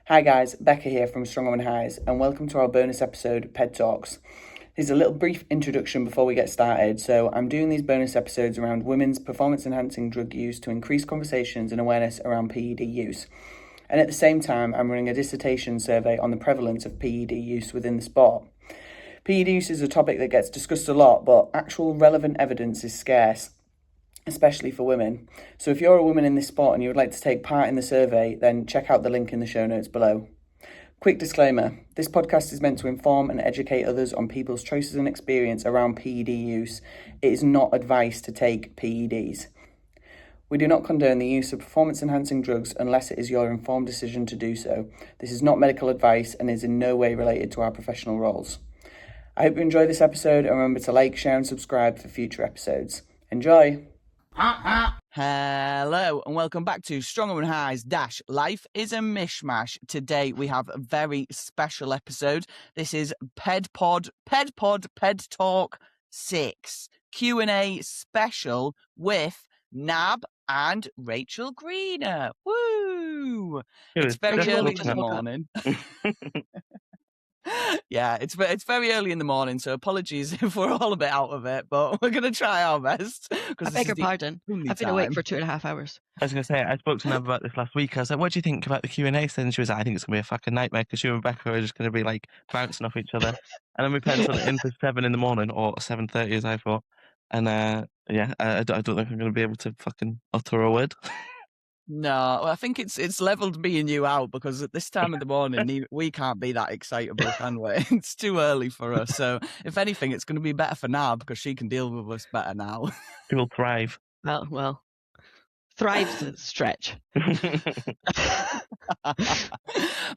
Hi guys, Becca here from Strongman Highs, and welcome to our bonus episode, PED Talks. Here's a little brief introduction before we get started. So I'm doing these bonus episodes around women's performance-enhancing drug use to increase conversations and awareness around PED use. And at the same time, I'm running a dissertation survey on the prevalence of PED use within the sport. PED use is a topic that gets discussed a lot, but actual relevant evidence is scarce, especially for women. So if you're a woman in this sport and you would like to take part in the survey, then check out the link in the show notes below. Quick disclaimer, this podcast is meant to inform and educate others on people's choices and experience around PED use. It is not advice to take PEDs. We do not condone the use of performance-enhancing drugs unless it is your informed decision to do so. This is not medical advice and is in no way related to our professional roles. I hope you enjoy this episode and remember to like, share and subscribe for future episodes. Enjoy! Hello and welcome back to Strongman Highs - Life is a Mishmash. Today we have a very special episode. This is PED Talk 6 Q&A special with NAB and Rachel Greener. Woo! It's very early in the morning. Yeah, it's very early in the morning, so apologies if we're all a bit out of it, but we're going to try our best. I beg your pardon. I've been awake for 2.5 hours. I was going to say, I spoke to Nab about this last week. I was like, what do you think about the Q&A? And she was like, I think it's going to be a fucking nightmare because you and Rebecca are just going to be like bouncing off each other. And then we penciled it in for 7 in the morning or 7:30 as I thought. And I don't think I'm going to be able to fucking utter a word. No, I think it's leveled me and you out because at this time of the morning we can't be that excitable, can we? It's too early for us. So if anything, it's going to be better for Nab because she can deal with us better now. She will thrive. Well, thrive's a stretch.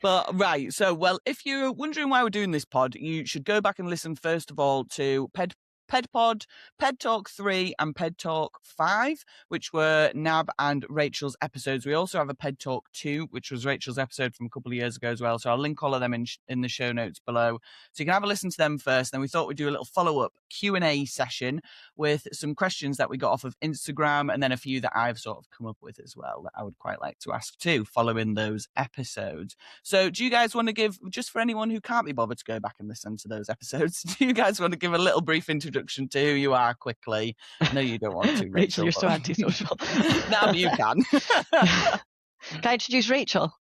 But right, so if you're wondering why we're doing this pod, you should go back and listen first of all to PED Talk 3 and PED Talk 5, which were NAB and Rachel's episodes. We also have a PED Talk 2, which was Rachel's episode from a couple of years ago as well. So I'll link all of them in the show notes below. So you can have a listen to them first. Then we thought we'd do a little follow-up Q&A session with some questions that we got off of Instagram and then a few that I've sort of come up with as well that I would quite like to ask too, following those episodes. So do you guys want to give, just for anyone who can't be bothered to go back and listen to those episodes, do you guys want to give a little brief introduction to who you are quickly? No, you don't want to, Rachel, you're so antisocial. Now you can. Can I introduce Rachel?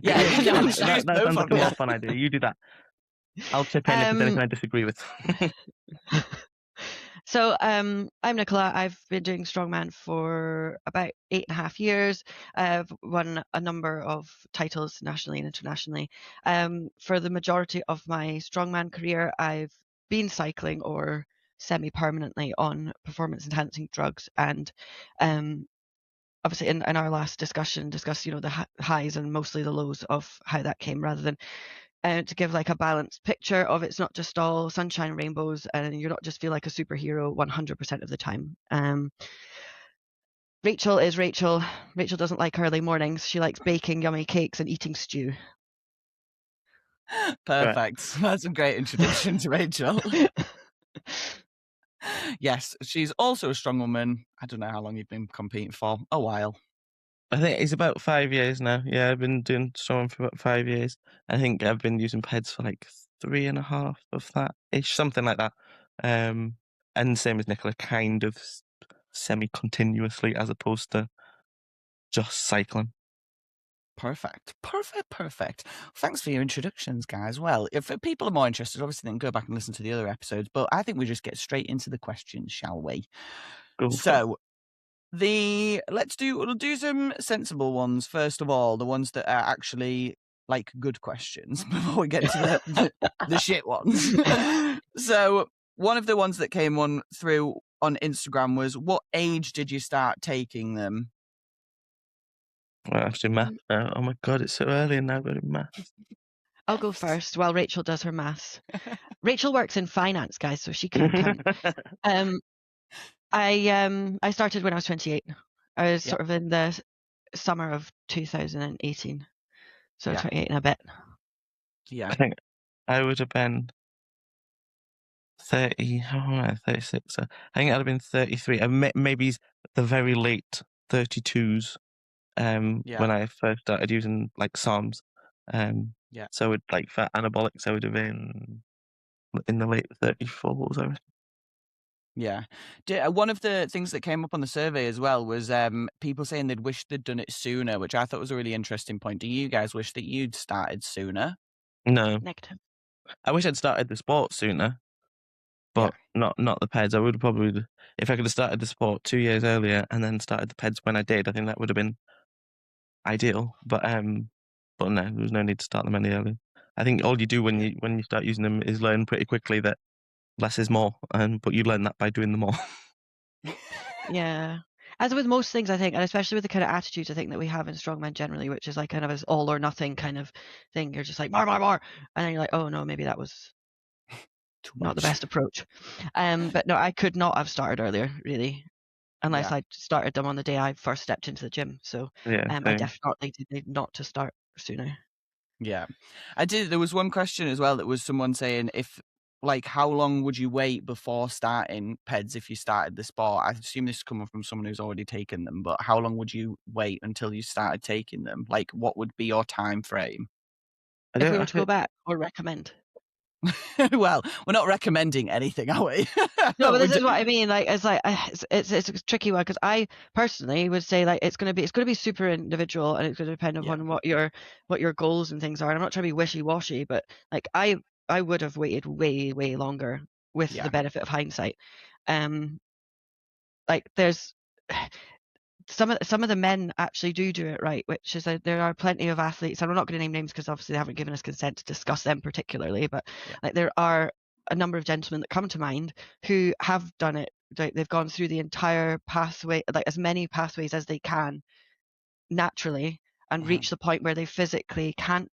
Yeah, that sounds like a more fun idea. You do that. I'll chip in if there's anything I disagree with. So I'm Nicola. I've been doing Strongman for about 8.5 years. I've won a number of titles nationally and internationally. For the majority of my Strongman career, I've been cycling or semi-permanently on performance-enhancing drugs, and obviously in our last discuss the highs and mostly the lows of how that came, rather than to give like a balanced picture of it's not just all sunshine and rainbows and you're not just feel like a superhero 100% of the time. Rachel is Rachel. Rachel doesn't like early mornings. She likes baking yummy cakes and eating stew. Perfect. That's a great introduction to Rachel. Yes, she's also a strong woman. I don't know how long you've been competing for. A while. I think it's about 5 years now. Yeah, I've been doing strongman for about 5 years. I think I've been using PEDs for like 3.5 of that ish, something like that. And same as Nicola, kind of semi-continuously as opposed to just cycling. Perfect. Thanks for your introductions, guys. Well, if people are more interested, obviously then go back and listen to the other episodes, but I think we just get straight into the questions, shall we? So we'll do some sensible ones first of all, the ones that are actually like good questions before we get to the shit ones. So one of the ones that came through on Instagram was, what age did you start taking them? Well, I have to do math now. Oh my God, it's so early and now I've got to do math. I'll go first while Rachel does her maths. Rachel works in finance, guys, so she can count. I started when I was 28. I was sort of in the summer of 2018. So 28 and a bit. Yeah. I think I would have been 30, 36. I think I'd have been 33. Maybe the very late 32s when I first started using like Psalms. Yeah. So like for anabolics, I would have been in the late 34s, I reckon. Yeah. One of the things that came up on the survey as well was people saying they'd wish they'd done it sooner, which I thought was a really interesting point. Do you guys wish that you'd started sooner? No, Negative. I wish I'd started the sport sooner, Yeah. but not the PEDs. I would probably, if I could have started the sport 2 years earlier and then started the PEDs when I did, I think that would have been ideal. But no, there was no need to start them any earlier. I think all you do when you start using them is learn pretty quickly that less is more, but you learn that by doing them more. Yeah. As with most things, I think, and especially with the kind of attitudes I think that we have in strongman generally, which is like kind of this all or nothing kind of thing. You're just like more, and then you're like, oh no, maybe that was not the best approach. But no, I could not have started earlier, really, unless I started them on the day I first stepped into the gym. So Yeah, I definitely did not to start sooner. Yeah. There was one question as well that was someone saying how long would you wait before starting PEDs if you started the sport? I assume this is coming from someone who's already taken them, but how long would you wait until you started taking them? Like, what would be your time frame? If we were to go back or recommend? Well, we're not recommending anything, are we? No, but this is what I mean. Like, it's a tricky one because I personally would say like it's going to be super individual and it's going to depend upon what your goals and things are. And I'm not trying to be wishy-washy, but like I would have waited way longer with the benefit of hindsight. Like there's some of the men actually do it right, which is there are plenty of athletes, and I'm not going to name names because obviously they haven't given us consent to discuss them particularly, but like there are a number of gentlemen that come to mind who have done it. They've gone through the entire pathway, like as many pathways as they can naturally, and reach the point where they physically can't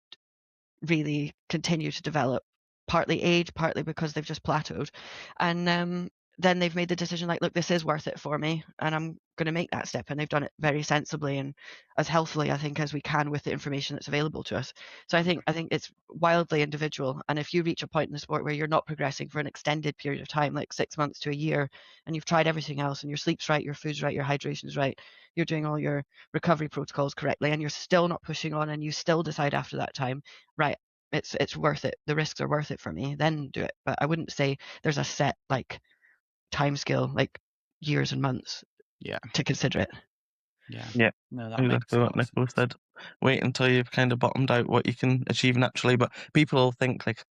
really continue to develop, partly age, partly because they've just plateaued, and then they've made the decision like, look, this is worth it for me and I'm going to make that step, and they've done it very sensibly and as healthily I think as we can with the information that's available to us. So I think it's wildly individual, and if you reach a point in the sport where you're not progressing for an extended period of time, like 6 months to a year, and you've tried everything else and your sleep's right, your food's right, your hydration's right, you're doing all your recovery protocols correctly, and you're still not pushing on, and you still decide after that time, right, it's worth it, the risks are worth it for me, then do it. But I wouldn't say there's a set like time scale, like years and months to consider it. Yeah. No, that Exactly what Nicholas said. Wait until you've kind of bottomed out what you can achieve naturally. But people think like,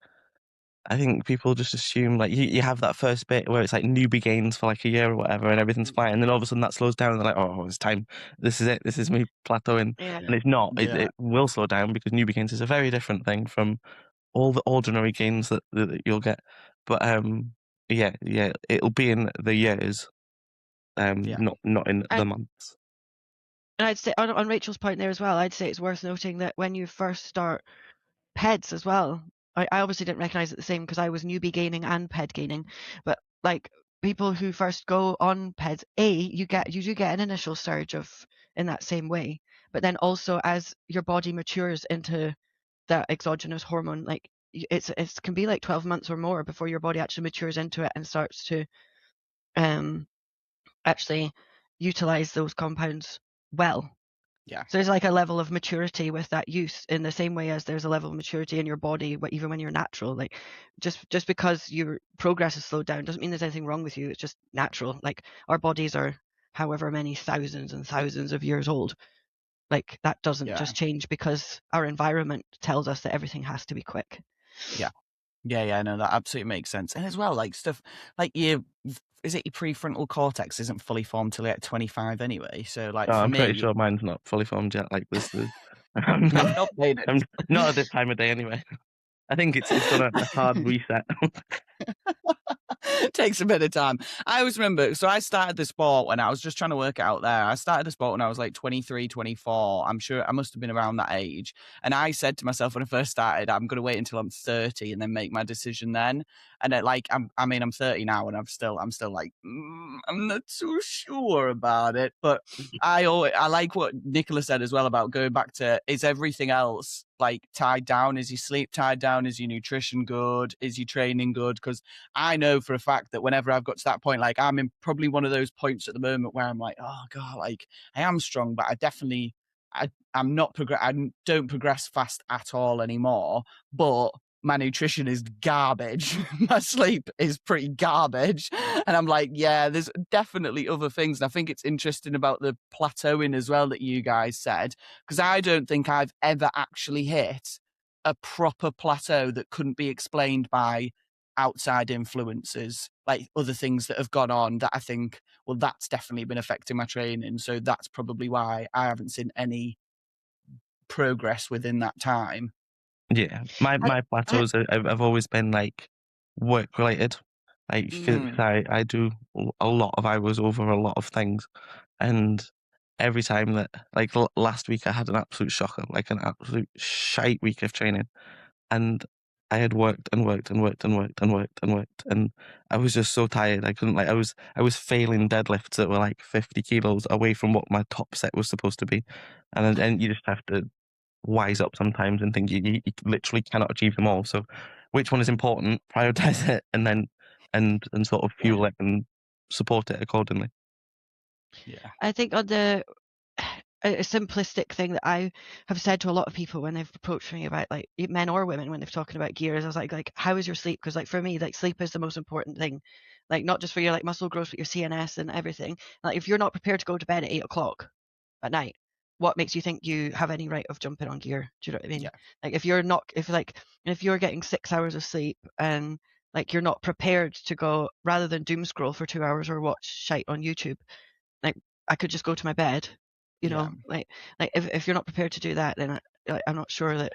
I think people just assume like you have that first bit where it's like newbie gains for like a year or whatever and everything's fine, and then all of a sudden that slows down and they're like, oh, it's time, this is it, this is me plateauing. And it's not. It will slow down because newbie gains is a very different thing from all the ordinary gains that you'll get. But it'll be in the years, not in the months. And I'd say on Rachel's point there as well, I'd say it's worth noting that when you first start PEDs as well, I obviously didn't recognize it the same because I was newbie gaining and PED gaining, but like people who first go on PEDs, you do get an initial surge in that same way, but then also as your body matures into that exogenous hormone, like it can be like 12 months or more before your body actually matures into it and starts to actually utilize those compounds well. So there's like a level of maturity with that use, in the same way as there's a level of maturity in your body even when you're natural. Like just because your progress is slowed down doesn't mean there's anything wrong with you. It's just natural. Like our bodies are however many thousands and thousands of years old. Like that doesn't just change because our environment tells us that everything has to be quick. No, that absolutely makes sense. And as well, like stuff like your prefrontal cortex isn't fully formed till you're at 25 anyway. So like, I'm pretty sure mine's not fully formed yet. Like this is, I'm not at this time of day anyway. I think it's done a hard reset. Takes a bit of time. I always remember, so I started the sport when I was just trying to work it out there. I started the sport when I was like 23, 24. I'm sure I must have been around that age. And I said to myself when I first started, I'm going to wait until I'm 30 and then make my decision then. And I'm 30 now and I'm still like, I'm not so sure about it. But I like what Nicola said as well about going back to, is everything else like tied down? Is your sleep tied down? Is your nutrition good? Is your training good? Because I know for a fact that whenever I've got to that point, like I'm in probably one of those points at the moment where I'm like, oh God, like I am strong, but I definitely I'm not I don't progress fast at all anymore, but my nutrition is garbage. My sleep is pretty garbage. And I'm like, yeah, there's definitely other things. And I think it's interesting about the plateauing as well that you guys said, because I don't think I've ever actually hit a proper plateau that couldn't be explained by outside influences, like other things that have gone on that I think, well, that's definitely been affecting my training. So that's probably why I haven't seen any progress within that time. Yeah, my plateaus I've always been like work related, like 'cause I do a lot of hours over a lot of things, and every time that like last week I had an absolute shocker, like an absolute shite week of training, and I had worked and worked and worked and worked and worked and worked, and I was just so tired. I couldn't like I was failing deadlifts that were like 50 kilos away from what my top set was supposed to be, and you just have to wise up sometimes and think you literally cannot achieve them all. So which one is important, prioritize it, and then and sort of fuel it and support it accordingly. Yeah. I think on the a simplistic thing that I have said to a lot of people when they've approached me about like men or women when they're talking about gear is I was like how is your sleep? Because like for me like sleep is the most important thing, like not just for your like muscle growth but your CNS and everything. Like if you're not prepared to go to bed at 8 o'clock at night, what makes you think you have any right of jumping on gear? Do you know what I mean? Yeah. Like if you're getting 6 hours of sleep and like you're not prepared to go, rather than doom scroll for 2 hours or watch shite on YouTube, like I could just go to my bed, you know, like if you're not prepared to do that, then I'm not sure that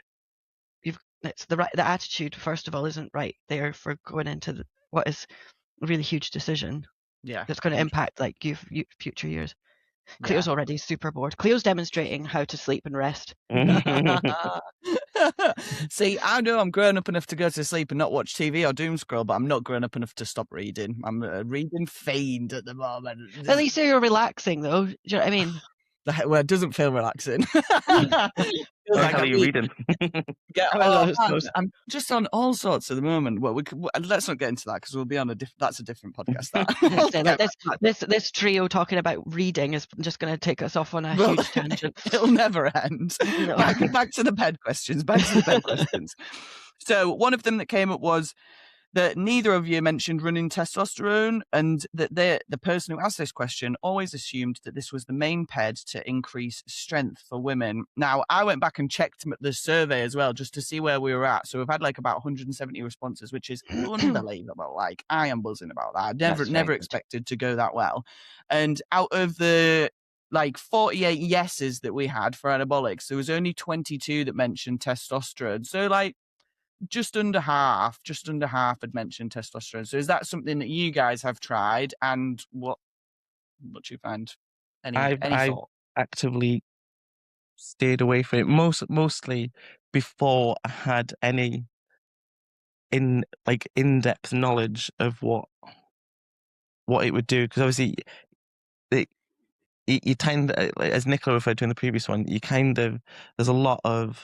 it's the attitude first of all isn't right there for going into what is a really huge decision. Yeah, that's going to impact like you future years. Cleo's Yeah. already super bored. Cleo's demonstrating how to sleep and rest. See, I know I'm grown up enough to go to sleep and not watch TV or doom scroll, but I'm not grown up enough to stop reading. I'm a reading fiend at the moment. At least you're relaxing though. Do you know what I mean? Well, it doesn't feel relaxing. What the hell are you reading? I'm just on all sorts at the moment. Well, let's not get into that because we'll be on that's a different podcast. This trio talking about reading is just going to take us off on a huge tangent. It'll never end. No. Back to the PED questions. So one of them that came up was that neither of you mentioned running testosterone, and that the person who asked this question always assumed that this was the main PED to increase strength for women. Now, I went back and checked the survey as well, just to see where we were at. So we've had like about 170 responses, which is unbelievable. Like, I am buzzing about that. I never expected to go that well. And out of the like 48 yeses that we had for anabolics, there was only 22 that mentioned testosterone. So like, just under half had mentioned testosterone. So is that something that you guys have tried, and what do you find? Any thought? Actively stayed away from it mostly before I had any in-depth knowledge of what it would do, because obviously you kind of, as Nicola referred to in the previous one, there's a lot of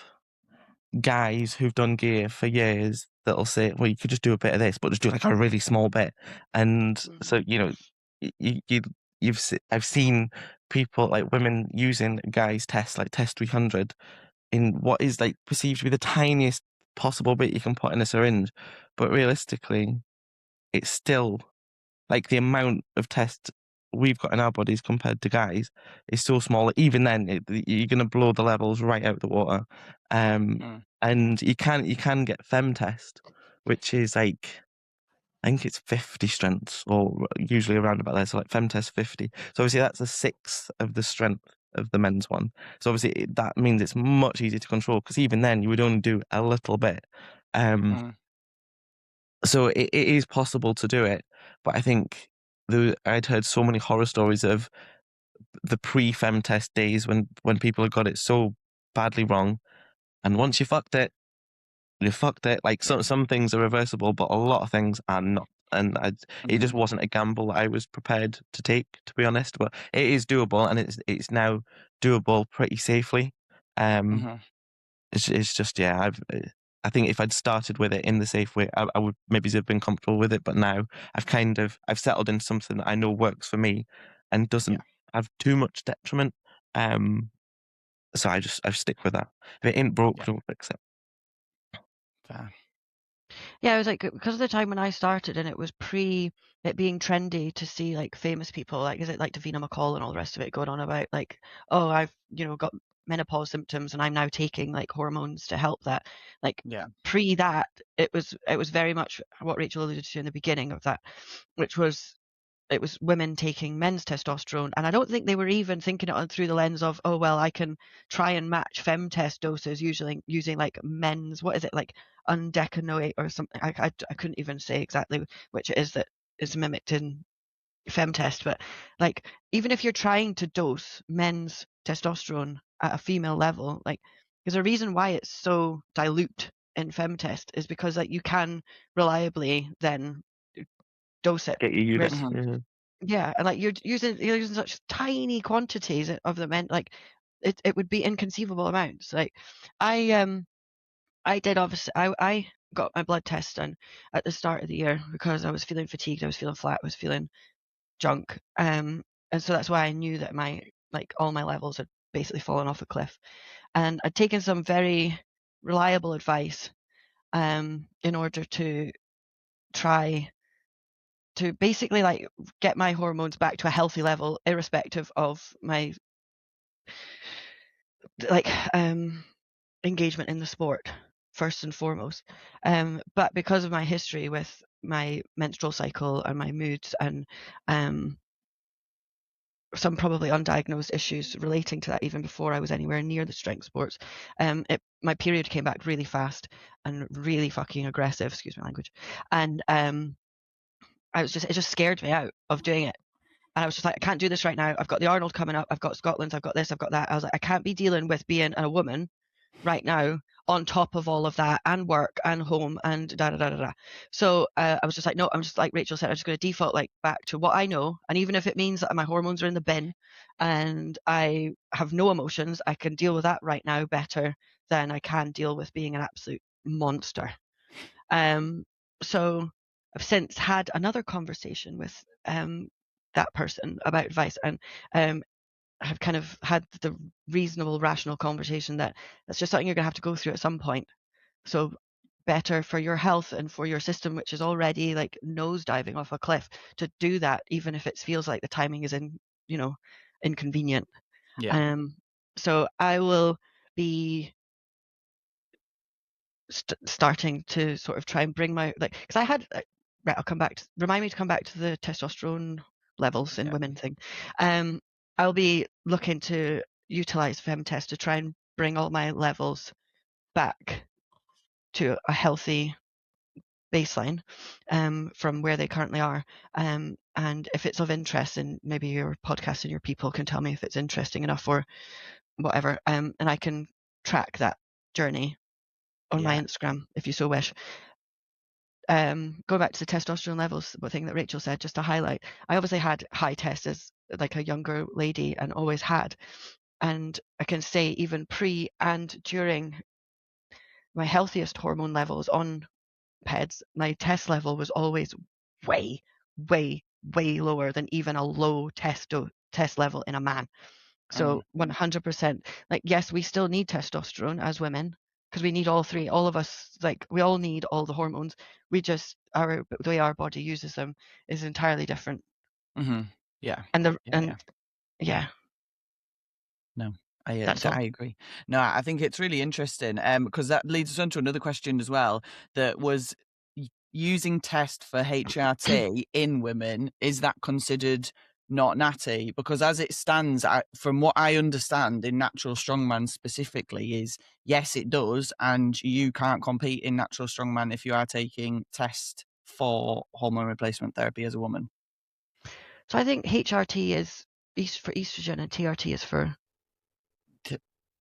guys who've done gear for years that'll say, well, you could just do a bit of this, but just do like a really small bit. And so, you know, I've seen people like women using guys' tests like Test 300 in what is like perceived to be the tiniest possible bit you can put in a syringe, but realistically it's still like the amount of tests we've got in our bodies compared to guys is so small. Even then, you're going to blow the levels right out the water. And you can get fem test, which is like, I think it's 50 strengths, or usually around about there. So like fem test 50. So obviously that's a sixth of the strength of the men's one. So obviously that means it's much easier to control, because even then you would only do a little bit. So it is possible to do it, but I think I'd heard so many horror stories of the pre-fem test days when people had got it so badly wrong, and once you fucked it, you fucked it. Like some things are reversible, but a lot of things are not. And it just wasn't a gamble that I was prepared to take, to be honest. But it is doable, and it's now doable pretty safely. It's just, yeah, I think if I'd started with it in the safe way, I would maybe have been comfortable with it. But now I've settled into something that I know works for me and doesn't have too much detriment. So I stick with that. If it ain't broke, Yeah. don't fix it. Fair. Yeah, it was like because of the time when I started, and it was pre it being trendy to see like famous people, like is it like Davina McCall and all the rest of it going on about like, oh, I've got menopause symptoms and I'm now taking like hormones to help that. Like Yeah. pre that, it was very much what Rachel alluded to in the beginning of that, which was it was women taking men's testosterone, and I don't think they were even thinking it through the lens of, oh well, I can try and match femtest doses using like men's, what is it, like undecanoate or something. I couldn't even say exactly which it is that is mimicked in femtest, but like even if you're trying to dose men's testosterone at a female level, like there's a reason why it's so dilute in femtest is because like you can reliably then dose it. Get your unit. Whereas Mhm. Yeah. yeah, and like you're using such tiny quantities of them, and like it would be inconceivable amounts. Like I did obviously I got my blood test done at the start of the year because I was feeling fatigued, I was feeling flat, I was feeling junk, and so that's why I knew that my like all my levels had basically fallen off a cliff, and I'd taken some very reliable advice in order to try to basically like get my hormones back to a healthy level, irrespective of my like engagement in the sport first and foremost. But because of my history with my menstrual cycle and my moods and some probably undiagnosed issues relating to that even before I was anywhere near the strength sports, my period came back really fast and really fucking aggressive, excuse my language, and it just scared me out of doing it. And I was just like, I can't do this right now. I've got the Arnold coming up. I've got Scotland. I've got this. I've got that. I was like, I can't be dealing with being a woman right now on top of all of that and work and home and da da da da da. So I was just like, no, I'm just like Rachel said, I'm just going to default like back to what I know. And even if it means that my hormones are in the bin and I have no emotions, I can deal with that right now better than I can deal with being an absolute monster. So I've since had another conversation with that person about advice, and have kind of had the reasonable, rational conversation that that's just something you're going to have to go through at some point. So better for your health and for your system, which is already like nosediving off a cliff, to do that, even if it feels like the timing is inconvenient. Yeah. So I will be starting to sort of try and bring my because I had right. I'll come back. Remind me to come back to the testosterone levels in women thing. I'll be looking to utilize femtest to try and bring all my levels back to a healthy baseline from where they currently are. And if it's of interest, and maybe your podcast and your people can tell me if it's interesting enough or whatever, and I can track that journey on my Instagram if you so wish. Going back to the testosterone levels, the thing that Rachel said, just to highlight, I obviously had high test as like a younger lady and always had. And I can say even pre and during my healthiest hormone levels on PEDs, my test level was always way, way, way lower than even a low test level in a man. So 100%, like, yes, we still need testosterone as women because we need all three. All of us, like, we all need all the hormones. We just, the way our body uses them is entirely different. Mm-hmm. Yeah. And yeah. No, I agree. No, I think it's really interesting because that leads us on to another question as well, that was using test for HRT in women, is that considered not natty? Because as it stands, from what I understand in natural strongman specifically, is yes, it does, and you can't compete in natural strongman if you are taking test for hormone replacement therapy as a woman. So I think HRT is for estrogen and TRT is for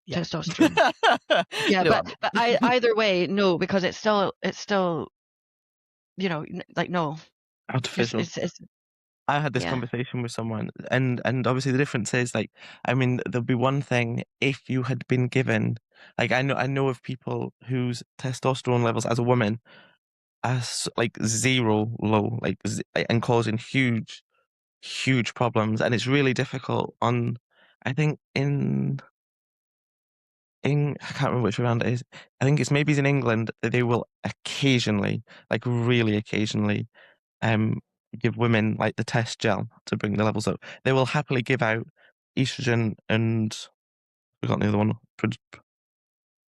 testosterone. Yeah, no, but either way, no, because it's still like no Artificial. it's I had this conversation with someone, and obviously the difference is, like, I mean, there'll be one thing if you had been given, like, I know of people whose testosterone levels as a woman are like zero low, like, and causing huge problems, and it's really difficult. I think in I can't remember which round it is. I think it's maybe in England that they will occasionally, like really occasionally, give women like the test gel to bring the levels up. They will happily give out estrogen and I've forgotten the other one. I've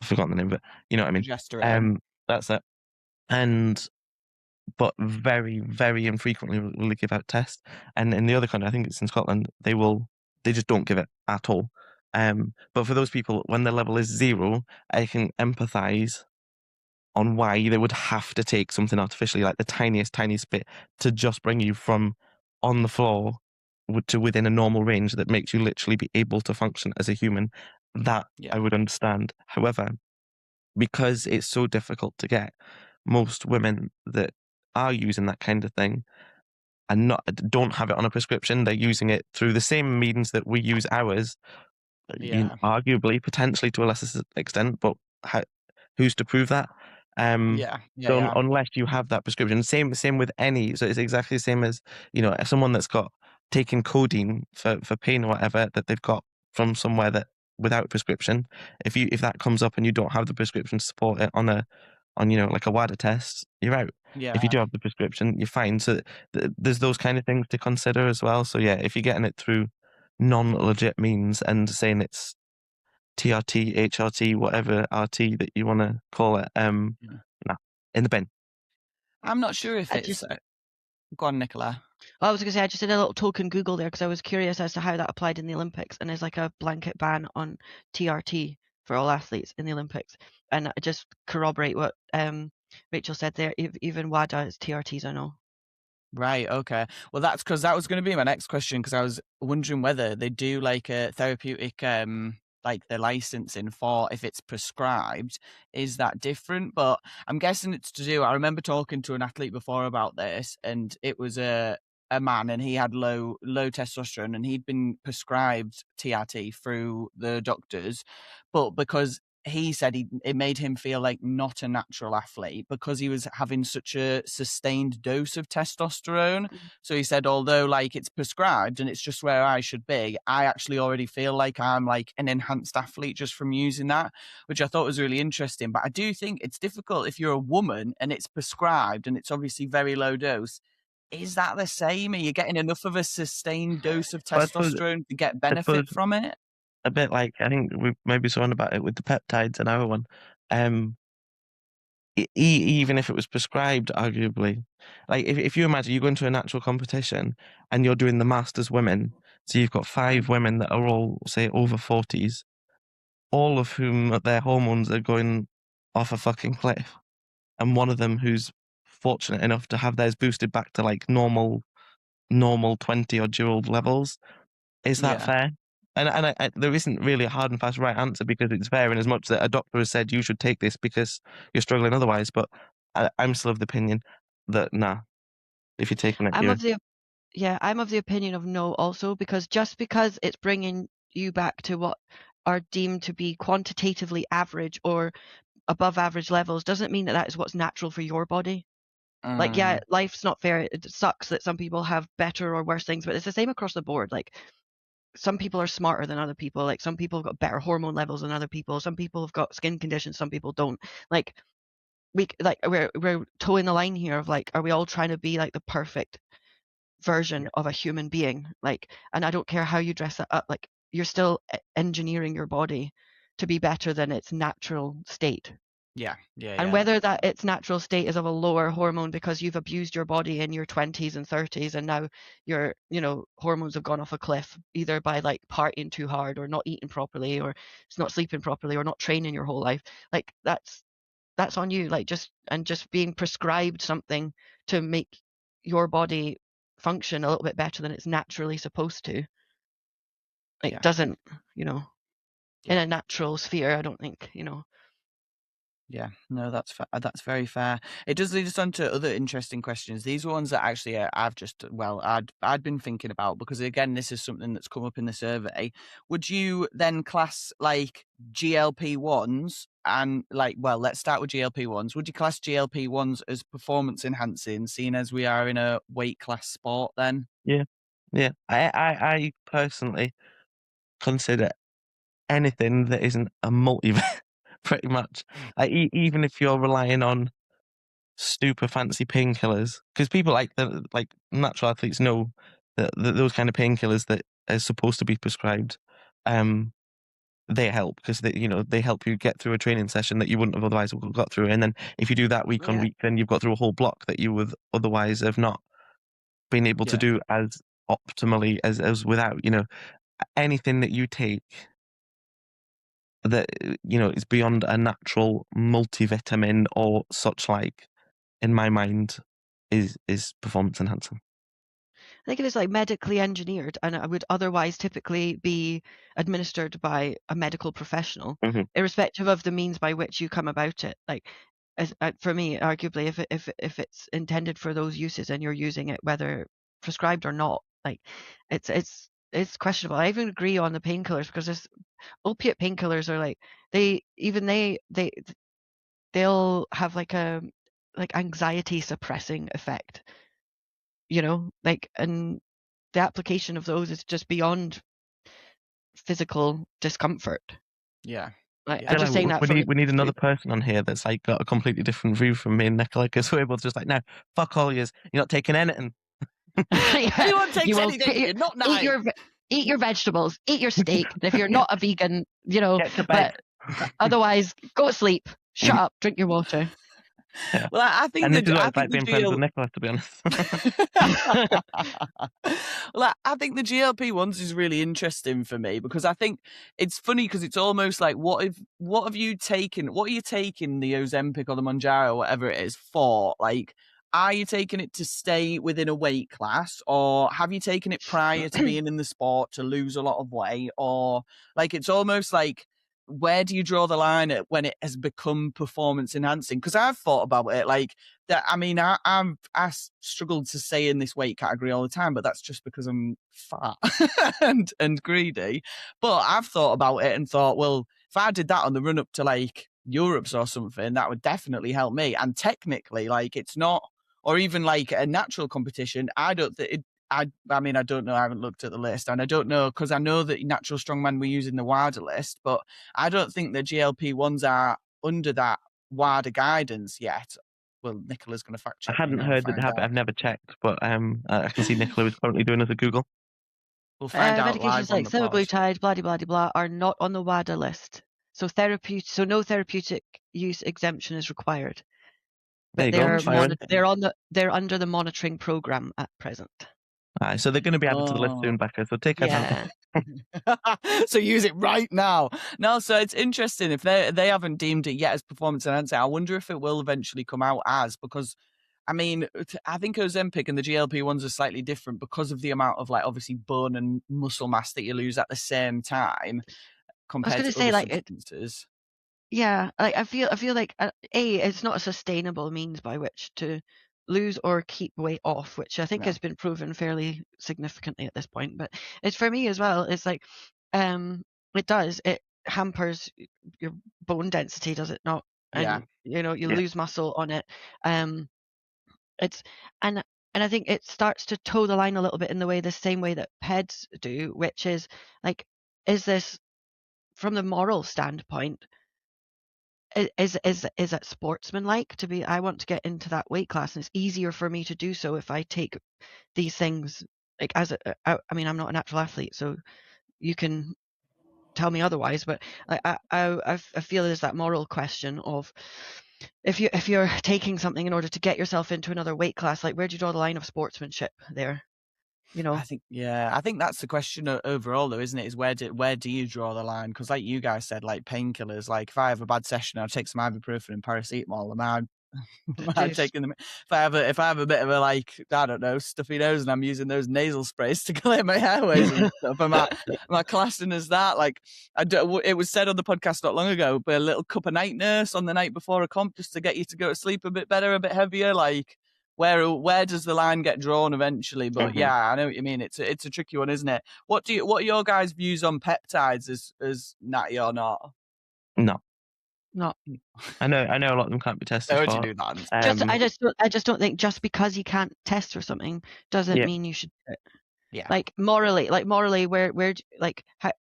forgotten the name of it. You know what I mean? Progesterone. That's it. But very, very infrequently will they give out tests. And in the other country, I think it's in Scotland, they just don't give it at all. But for those people, when their level is 0, I can empathise on why they would have to take something artificially, like the tiniest bit, to just bring you from on the floor to within a normal range that makes you literally be able to function as a human. That I would understand. However, because it's so difficult to get, most women that are using that kind of thing and don't have it on a prescription, they're using it through the same means that we use ours, arguably, potentially to a lesser extent, but who's to prove that? Unless you have that prescription, same with any, so it's exactly the same as, someone that's got taken codeine for pain or whatever that they've got from somewhere that without prescription, if that comes up and you don't have the prescription to support it on like a WADA test, you're out. If you do have the prescription, you're fine. So there's those kind of things to consider as well. So yeah, if you're getting it through non-legit means and saying it's TRT, HRT, whatever RT that you want to call it, nah, in the bin. I'm not sure if it's... Go on, Nicola. Well, I was going to say, I just did a little token Google there because I was curious as to how that applied in the Olympics, and there's like a blanket ban on TRT for all athletes in the Olympics. And I just corroborate what Rachel said there, even WADA is TRTs, I know. Right, okay. Well, that's because that was going to be my next question, because I was wondering whether they do like a therapeutic, like the licensing for if it's prescribed, is that different? But I'm guessing it's to do, I remember talking to an athlete before about this, and it was a man, and he had low testosterone, and he'd been prescribed TRT through the doctors, but because he said it made him feel like not a natural athlete because he was having such a sustained dose of testosterone. So he said, although like it's prescribed and it's just where I should be, I actually already feel like I'm like an enhanced athlete just from using that, which I thought was really interesting. But I do think it's difficult if you're a woman and it's prescribed and it's obviously very low dose. Is that the same? Are you getting enough of a sustained dose of testosterone to get benefit from it? A bit like, I think we've maybe spoken about it with the peptides and our one. Even if it was prescribed, arguably, like if you imagine you go into a natural competition and you're doing the Masters women, so you've got 5 women that are all, say, over 40s, all of whom their hormones are going off a fucking cliff, and one of them who's fortunate enough to have theirs boosted back to like normal 20-odd-year-old levels. Is that fair? And there isn't really a hard and fast right answer because it's varying as much that a doctor has said you should take this because you're struggling otherwise. But I'm still of the opinion that nah, if you're taking it, I'm of the opinion of no also, because just because it's bringing you back to what are deemed to be quantitatively average or above average levels doesn't mean that is what's natural for your body. Like, yeah, life's not fair. It sucks that some people have better or worse things, but it's the same across the board. Like, some people are smarter than other people. Like, some people have got better hormone levels than other people. Some people have got skin conditions. Some people don't. Like, we're towing the line here of like, are we all trying to be like the perfect version of a human being? Like, and I don't care how you dress it up. Like, you're still engineering your body to be better than its natural state. And whether that its natural state is of a lower hormone because you've abused your body in your 20s and 30s and now your hormones have gone off a cliff, either by like partying too hard or not eating properly or it's not sleeping properly or not training your whole life, like that's on you. Like, just being prescribed something to make your body function a little bit better than it's naturally supposed to, like doesn't in a natural sphere, I don't think. Yeah, no, that's very fair. It does lead us on to other interesting questions. These are ones that actually I'd been thinking about, because again, this is something that's come up in the survey. Would you then class like GLP-1s and let's start with GLP-1s. Would you class GLP-1s as performance enhancing, seeing as we are in a weight class sport then? Yeah. I personally consider anything that isn't a multivit, pretty much. Like, even if you're relying on super fancy painkillers, because people like natural athletes know that those kind of painkillers that are supposed to be prescribed, they help because they help you get through a training session that you wouldn't have otherwise got through. And then if you do that week on Yeah. week, then you've got through a whole block that you would otherwise have not been able to do as optimally as without. Anything that you take that is beyond a natural multivitamin or such like, in my mind, is performance enhancing. I think it is like medically engineered, and it would otherwise typically be administered by a medical professional, irrespective of the means by which you come about it. Like, for me, arguably, if it's intended for those uses and you're using it, whether prescribed or not, like it's questionable. I even agree on the painkillers, because there's opiate painkillers are like they'll have like a anxiety suppressing effect. And the application of those is just beyond physical discomfort. Yeah. I'm just saying that we need another person on here that's like got a completely different view from me and Nicola, because we're able to just like, no, fuck all yous, you're not taking anything. Anyone takes anything, you're not nice. Eat your vegetables, eat your steak. And if you're not a vegan, Get to bed. but otherwise, go to sleep, shut up, drink your water. Yeah. Well, I think this is what it's like being friends with Nicola, to be honest. Well, I think the GLP ones is really interesting for me, because I think it's funny, because it's almost like, what are you taking the Ozempic or the Mounjaro or whatever it is for? Like, are you taking it to stay within a weight class, or have you taken it prior to being in the sport to lose a lot of weight? Or like, it's almost like, where do you draw the line at when it has become performance enhancing? Because I've thought about it like that. I mean, I struggled to stay in this weight category all the time, but that's just because I'm fat and greedy. But I've thought about it and thought, well, if I did that on the run up to like Europe's or something, that would definitely help me. And technically, like, it's not, or even like a natural competition, I don't think it. I mean, I don't know. I haven't looked at the list, and I don't know, because I know that natural strongman we're using the WADA list, but I don't think the GLP ones are under that WADA guidance yet. Well, Nicola's going to fact check. I hadn't heard that habit. I've never checked, but I can see Nicola was currently doing it at Google. We'll find out. Medications like semaglutide, blah blah blah, are not on the WADA list. So no therapeutic use exemption is required. But they're under the monitoring program at present. So they're going to be added to the list soon, Becca. So take advantage. So use it right now. No, so it's interesting if they haven't deemed it yet as performance enhancing. I wonder if it will eventually come out as, because I mean, I think Ozempic and the GLP ones are slightly different because of the amount of like obviously bone and muscle mass that you lose at the same time compared to other substances. Yeah, like I feel like it's not a sustainable means by which to lose or keep weight off, which I think has been proven fairly significantly at this point. But it's, for me as well, it's like it hampers your bone density, does it not? And you lose muscle on it. It's and I think it starts to toe the line a little bit in the same way that PEDs do, which is like, is this, from the moral standpoint, is it sportsmanlike to be, I want to get into that weight class, and it's easier for me to do so if I take these things, like, I mean, I'm not a natural athlete, so you can tell me otherwise, but I feel there's that moral question of, if you're taking something in order to get yourself into another weight class, like, where do you draw the line of sportsmanship there? I think that's the question overall, though, isn't it? Is where do you draw the line? Because like you guys said, like painkillers, like if I have a bad session, I'll take some ibuprofen and paracetamol, and I'm taking them. If I have a bit of a, like, I don't know, stuffy nose, and I'm using those nasal sprays to clear my airways and stuff, am I classing as that? Like, it was said on the podcast not long ago, but a little cup of night nurse on the night before a comp, just to get you to go to sleep a bit better, a bit heavier, like. Where does the line get drawn eventually? But yeah, I know what you mean. It's a tricky one, isn't it? What are your guys' views on peptides, as natty or not? No. Not. I know a lot of them can't be tested. How would you do that? I just don't think just because you can't test for something doesn't mean you should do it. Yeah. Like morally, where how,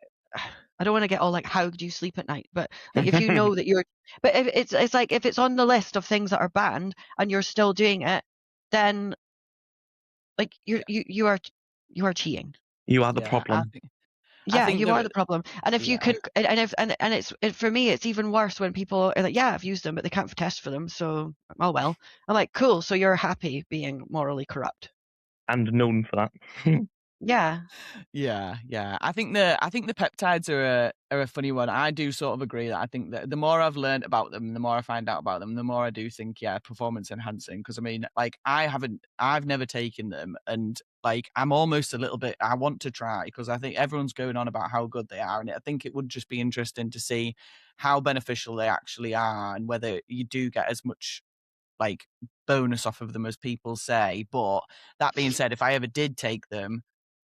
I don't want to get all like, how do you sleep at night? But like, if you know that but if it's like, if it's on the list of things that are banned and you're still doing it, then like you are cheating. You are the Yeah, problem. I Yeah, think you are that the problem. And if you yeah. can, and if and it's for me, it's even worse when people are like, yeah, I've used them, but they can't test for them, so oh well. I'm like, cool. So you're happy being morally corrupt? And known for that. Yeah. Yeah. I think the peptides are a funny one. I do sort of agree that I think that the more I've learned about them, the more I find out about them, the more I do think, yeah, performance enhancing. Because I mean, like I've never taken them, and like I'm almost a little bit. I want to try because I think everyone's going on about how good they are, and I think it would just be interesting to see how beneficial they actually are, and whether you do get as much like bonus off of them as people say. But that being said, if I ever did take them,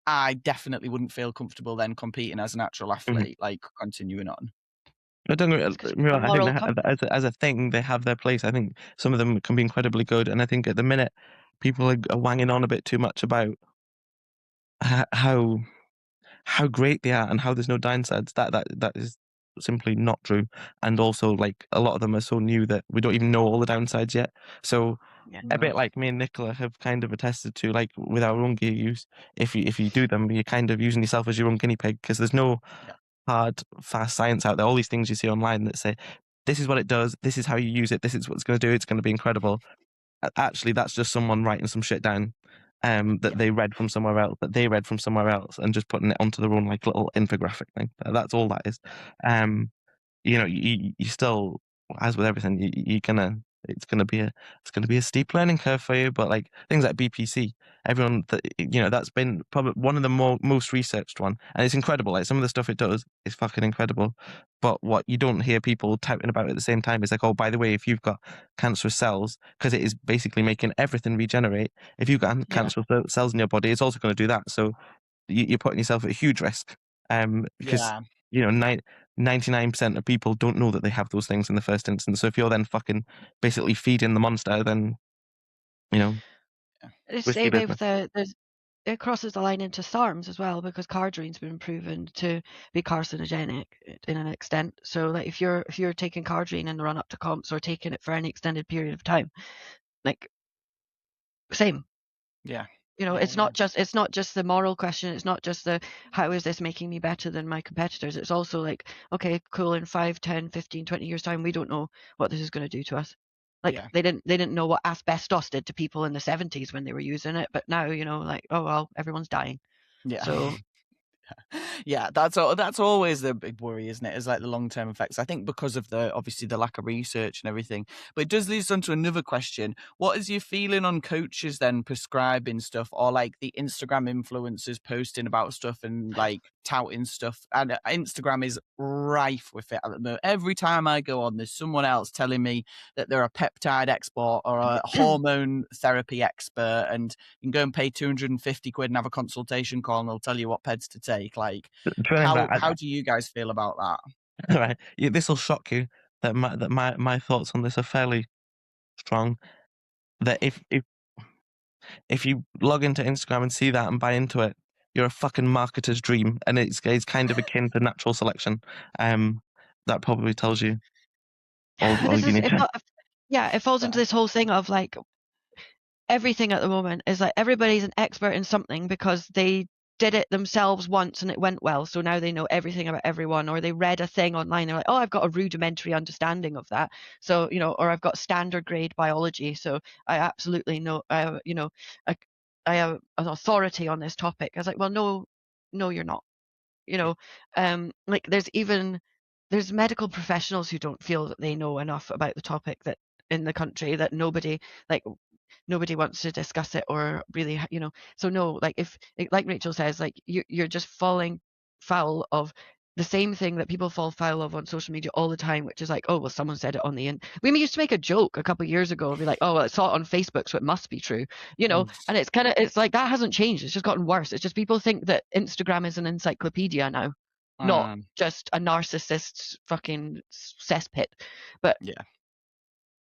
I definitely wouldn't feel comfortable then competing as an actual athlete, like continuing on. I don't know. It's 'cause you've got I think moral they have, compass. as a thing, they have their place. I think some of them can be incredibly good, and I think at the minute people are wanging on a bit too much about how great they are and how there's no downsides. That is simply not true. And also, like, a lot of them are so new that we don't even know all the downsides yet. So Yeah. a bit No. like me and Nicola have kind of attested to, like with our own gear use, if you do them, you're kind of using yourself as your own guinea pig, because there's no Yeah. hard, fast science out there. All these things you see online that say, this is what it does, this is how you use it, this is what it's going to do, it's going to be incredible. Actually, that's just someone writing some shit down that Yeah. they read from somewhere else, and just putting it onto their own like little infographic thing. That's all that is. Um, you still, as with everything, you're gonna it's gonna be a steep learning curve for you. But like things like BPC, everyone that that's been probably one of the most researched one, and it's incredible. Like some of the stuff it does is fucking incredible. But what you don't hear people touting about at the same time is like, oh, by the way, if you've got cancerous cells, because it is basically making everything regenerate. If you've got Yeah. cancerous cells in your body, it's also going to do that. So you're putting yourself at a huge risk. Because Yeah. 99% of people don't know that they have those things in the first instance. So if you're then fucking basically feeding the monster, then It's the risky same way business. with it crosses the line into SARMs as well, because cardrine's been proven to be carcinogenic in an extent. So like if you're taking cardrine in the run up to comps or taking it for any extended period of time, like same. Yeah. It's not just the moral question. It's not just the how is this making me better than my competitors. It's also like, okay, cool, in 5, 10, 15, 20 years time, we don't know what this is going to do to us. Like Yeah. they didn't know what asbestos did to people in the 70s when they were using it, but now, like, oh well, everyone's dying. Yeah. So Yeah, that's always the big worry, isn't it? Is like the long-term effects. I think because of obviously the lack of research and everything. But it does lead us on to another question. What is your feeling on coaches then prescribing stuff, or like the Instagram influencers posting about stuff and like touting stuff? And Instagram is rife with it at the moment. Every time I go on, there's someone else telling me that they're a peptide expert or a hormone therapy expert, and you can go and pay 250 quid and have a consultation call and they'll tell you what PEDs to take. Like, how do you guys feel about that? Right, this will shock you that my thoughts on this are fairly strong. That if you log into Instagram and see that and buy into it, you're a fucking marketer's dream, and it's kind of akin to natural selection. That probably tells you all this you is need to. it falls into this whole thing of like everything at the moment is like everybody's an expert in something because they did it themselves once and it went well, so now they know everything about everyone, or they read a thing online, they're like, oh, I've got a rudimentary understanding of that, so or I've got standard grade biology, so I absolutely know, I have an authority on this topic. I was like, well, no, you're not. Like there's medical professionals who don't feel that they know enough about the topic, that in the country, that nobody wants to discuss it, or really, so no, like if like Rachel says, like you're just falling foul of the same thing that people fall foul of on social media all the time, which is like, oh well, someone said it on the end. We used to make a joke a couple of years ago and be like, oh well, I saw it on Facebook, so it must be true, and it's like that hasn't changed, it's just gotten worse. It's just people think that Instagram is an encyclopedia now, not just a narcissist's fucking cesspit. But Yeah.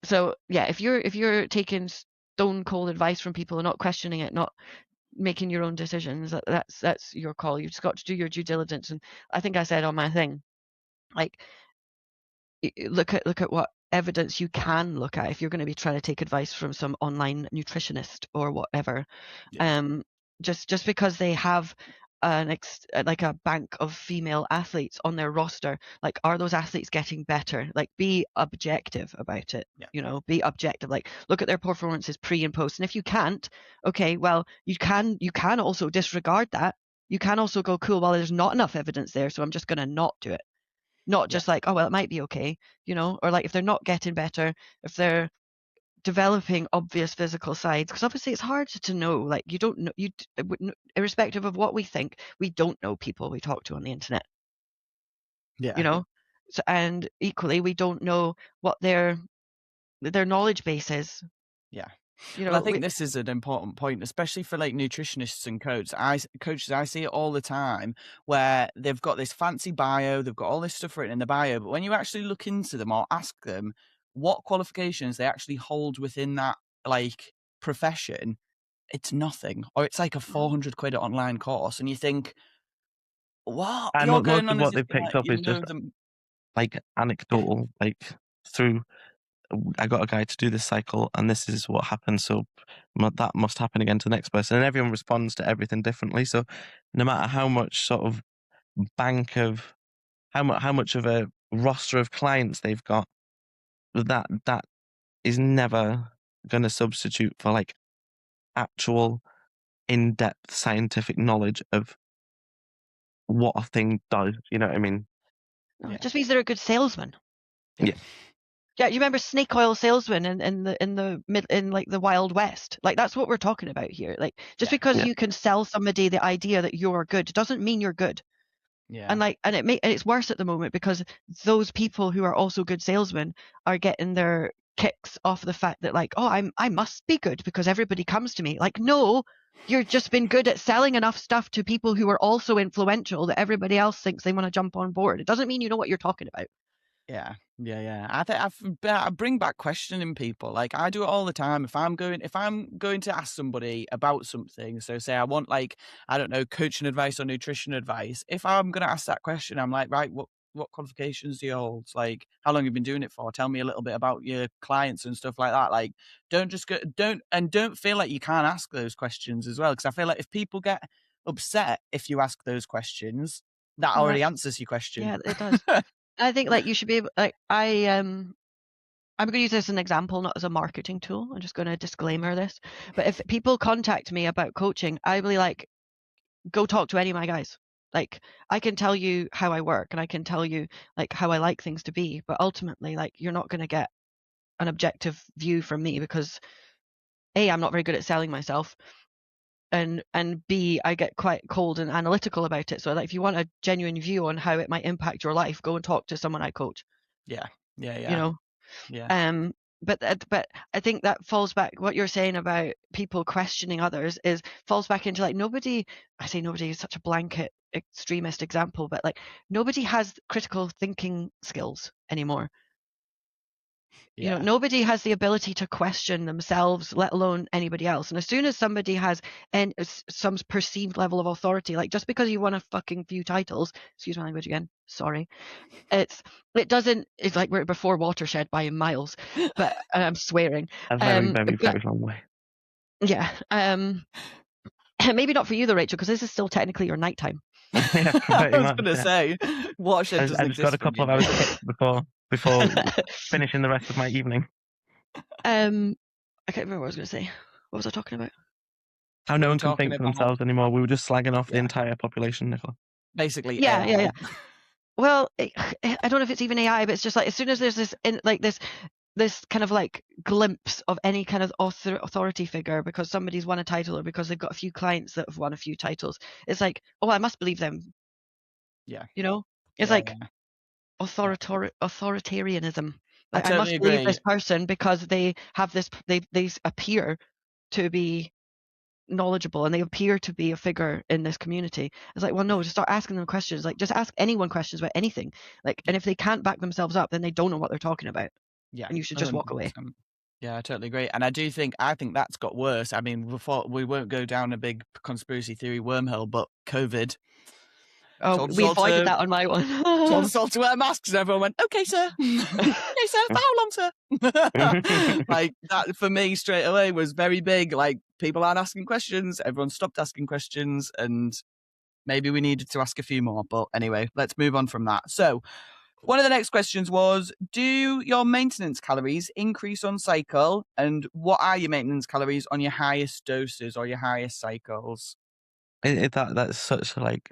so yeah, if you're taking stone cold advice from people and not questioning it, not making your own decisions. That's your call. You've just got to do your due diligence. And I think I said on my thing, like, look at what evidence you can look at if you're going to be trying to take advice from some online nutritionist or whatever. Just because they have like a bank of female athletes on their roster, like, are those athletes getting better? Like, be objective about it. Be objective. Like, look at their performances pre and post. And if you can't, okay, well, you can also disregard that. You can also go, cool, well, there's not enough evidence there, so I'm just going to not do it. Not just like, oh, well, it might be okay, or like if they're not getting better, if they're developing obvious physical sides, because obviously it's hard to know. Like, you don't know, irrespective of what we think, we don't know people we talk to on the internet. So, and equally, we don't know what their knowledge base is. Well, I think this is an important point, especially for like nutritionists and coaches. I see it all the time where they've got this fancy bio, they've got all this stuff written in the bio, but when you actually look into them or ask them what qualifications they actually hold within that like profession, it's nothing, or it's like a 400 quid online course, and you think, what? And You're most going of on what as they've if, picked up is just like anecdotal, like through. I got a guy to do this cycle, and this is what happened. So that must happen again to the next person, and everyone responds to everything differently. So no matter how much sort of bank of how much of a roster of clients they've got, that is never going to substitute for like actual in-depth scientific knowledge of what a thing does. You know what I mean? No, it just means they're a good salesman. Yeah. Yeah, you remember snake oil salesman in like the Wild West? Like, that's what we're talking about here. Like, just because you can sell somebody the idea that you're good doesn't mean you're good. And like, and it's worse at the moment because those people who are also good salesmen are getting their kicks off the fact that, like, oh, I must be good because everybody comes to me. Like, no, you've just been good at selling enough stuff to people who are also influential that everybody else thinks they want to jump on board. It doesn't mean you know what you're talking about. I bring back questioning people. Like, I do it all the time. If I'm going to ask somebody about something, so say I want, like, I don't know, coaching advice or nutrition advice. If I'm going to ask that question, I'm like, right, what qualifications do you hold? Like, how long have you been doing it for? Tell me a little bit about your clients and stuff like that. Like, don't feel like you can't ask those questions as well. Because I feel like if people get upset if you ask those questions, that already answers your question. Yeah, it does. I think, like, you should be able, like, I'm going to use this as an example, not as a marketing tool. I'm just going to disclaimer this. But if people contact me about coaching, I really like, go talk to any of my guys. Like, I can tell you how I work and I can tell you like how I like things to be, but ultimately, like, you're not going to get an objective view from me because A, I'm not very good at selling myself, and B, I get quite cold and analytical about it. So, like, if you want a genuine view on how it might impact your life, go and talk to someone I coach. Yeah. But I think that falls back, what you're saying about people questioning others falls back into, like, nobody, I say nobody is such a blanket extremist example, but like, nobody has critical thinking skills anymore. Nobody has the ability to question themselves, let alone anybody else. And as soon as somebody has some perceived level of authority, like, just because you won a fucking few titles, excuse my language again, sorry, it's like we're before Watershed by miles, but I'm swearing. A very, very, very long way. Yeah. Maybe not for you though, Rachel, because this is still technically your nighttime. Yeah, I was going to say, Watershed doesn't I've got a couple of hours before finishing the rest of my evening. I can't remember what I was going to say. What was I talking about? How no one can think for themselves anymore. We were just slagging off the entire population, Nicola. Basically, yeah, AI. yeah. Well, I don't know if it's even AI, but it's just like, as soon as there's this kind of like glimpse of any kind of authority figure because somebody's won a title or because they've got a few clients that have won a few titles, it's like, oh, I must believe them. Yeah. It's like authoritarianism. Like, I must believe this person because they have this, they appear to be knowledgeable and they appear to be a figure in this community. It's like, well, no, just start asking them questions. Like, just ask anyone questions about anything. Like, and if they can't back themselves up, then they don't know what they're talking about. Yeah. And you should just walk away. Yeah, I totally agree. And I think that's got worse. I mean, before we won't go down a big conspiracy theory wormhole, but COVID Oh, told us we all avoided to that on my one. told us all to wear masks, and everyone went, "Okay, sir." Okay, sir. For how long, sir? Like that for me straight away was very big. Like people aren't asking questions. Everyone stopped asking questions, and maybe we needed to ask a few more. But anyway, let's move on from that. So one of the next questions was, do your maintenance calories increase on cycle? And what are your maintenance calories on your highest doses or your highest cycles? That's such a like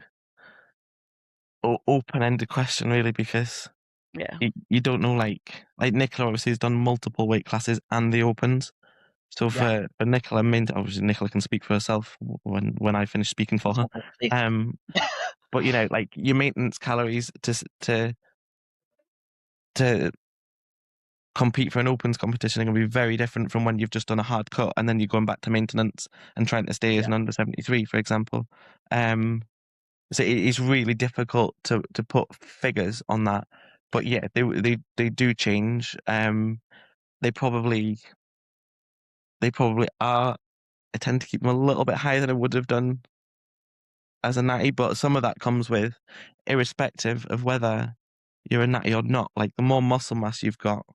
open-ended question, really, because Yeah. you don't know. Like Nicola obviously has done multiple weight classes and the opens. So for Nicola, obviously Nicola can speak for herself when I finish speaking for her. But you know, like your maintenance calories to compete for an opens competition are going to be very different from when you've just done a hard cut and then you're going back to maintenance and trying to stay as an under 73, for example. So it is really difficult to put figures on that. But yeah, they do change. They probably are. I tend to keep them a little bit higher than I would have done as a natty, but some of that comes with, irrespective of whether you're a natty or not, like the more muscle mass you've got,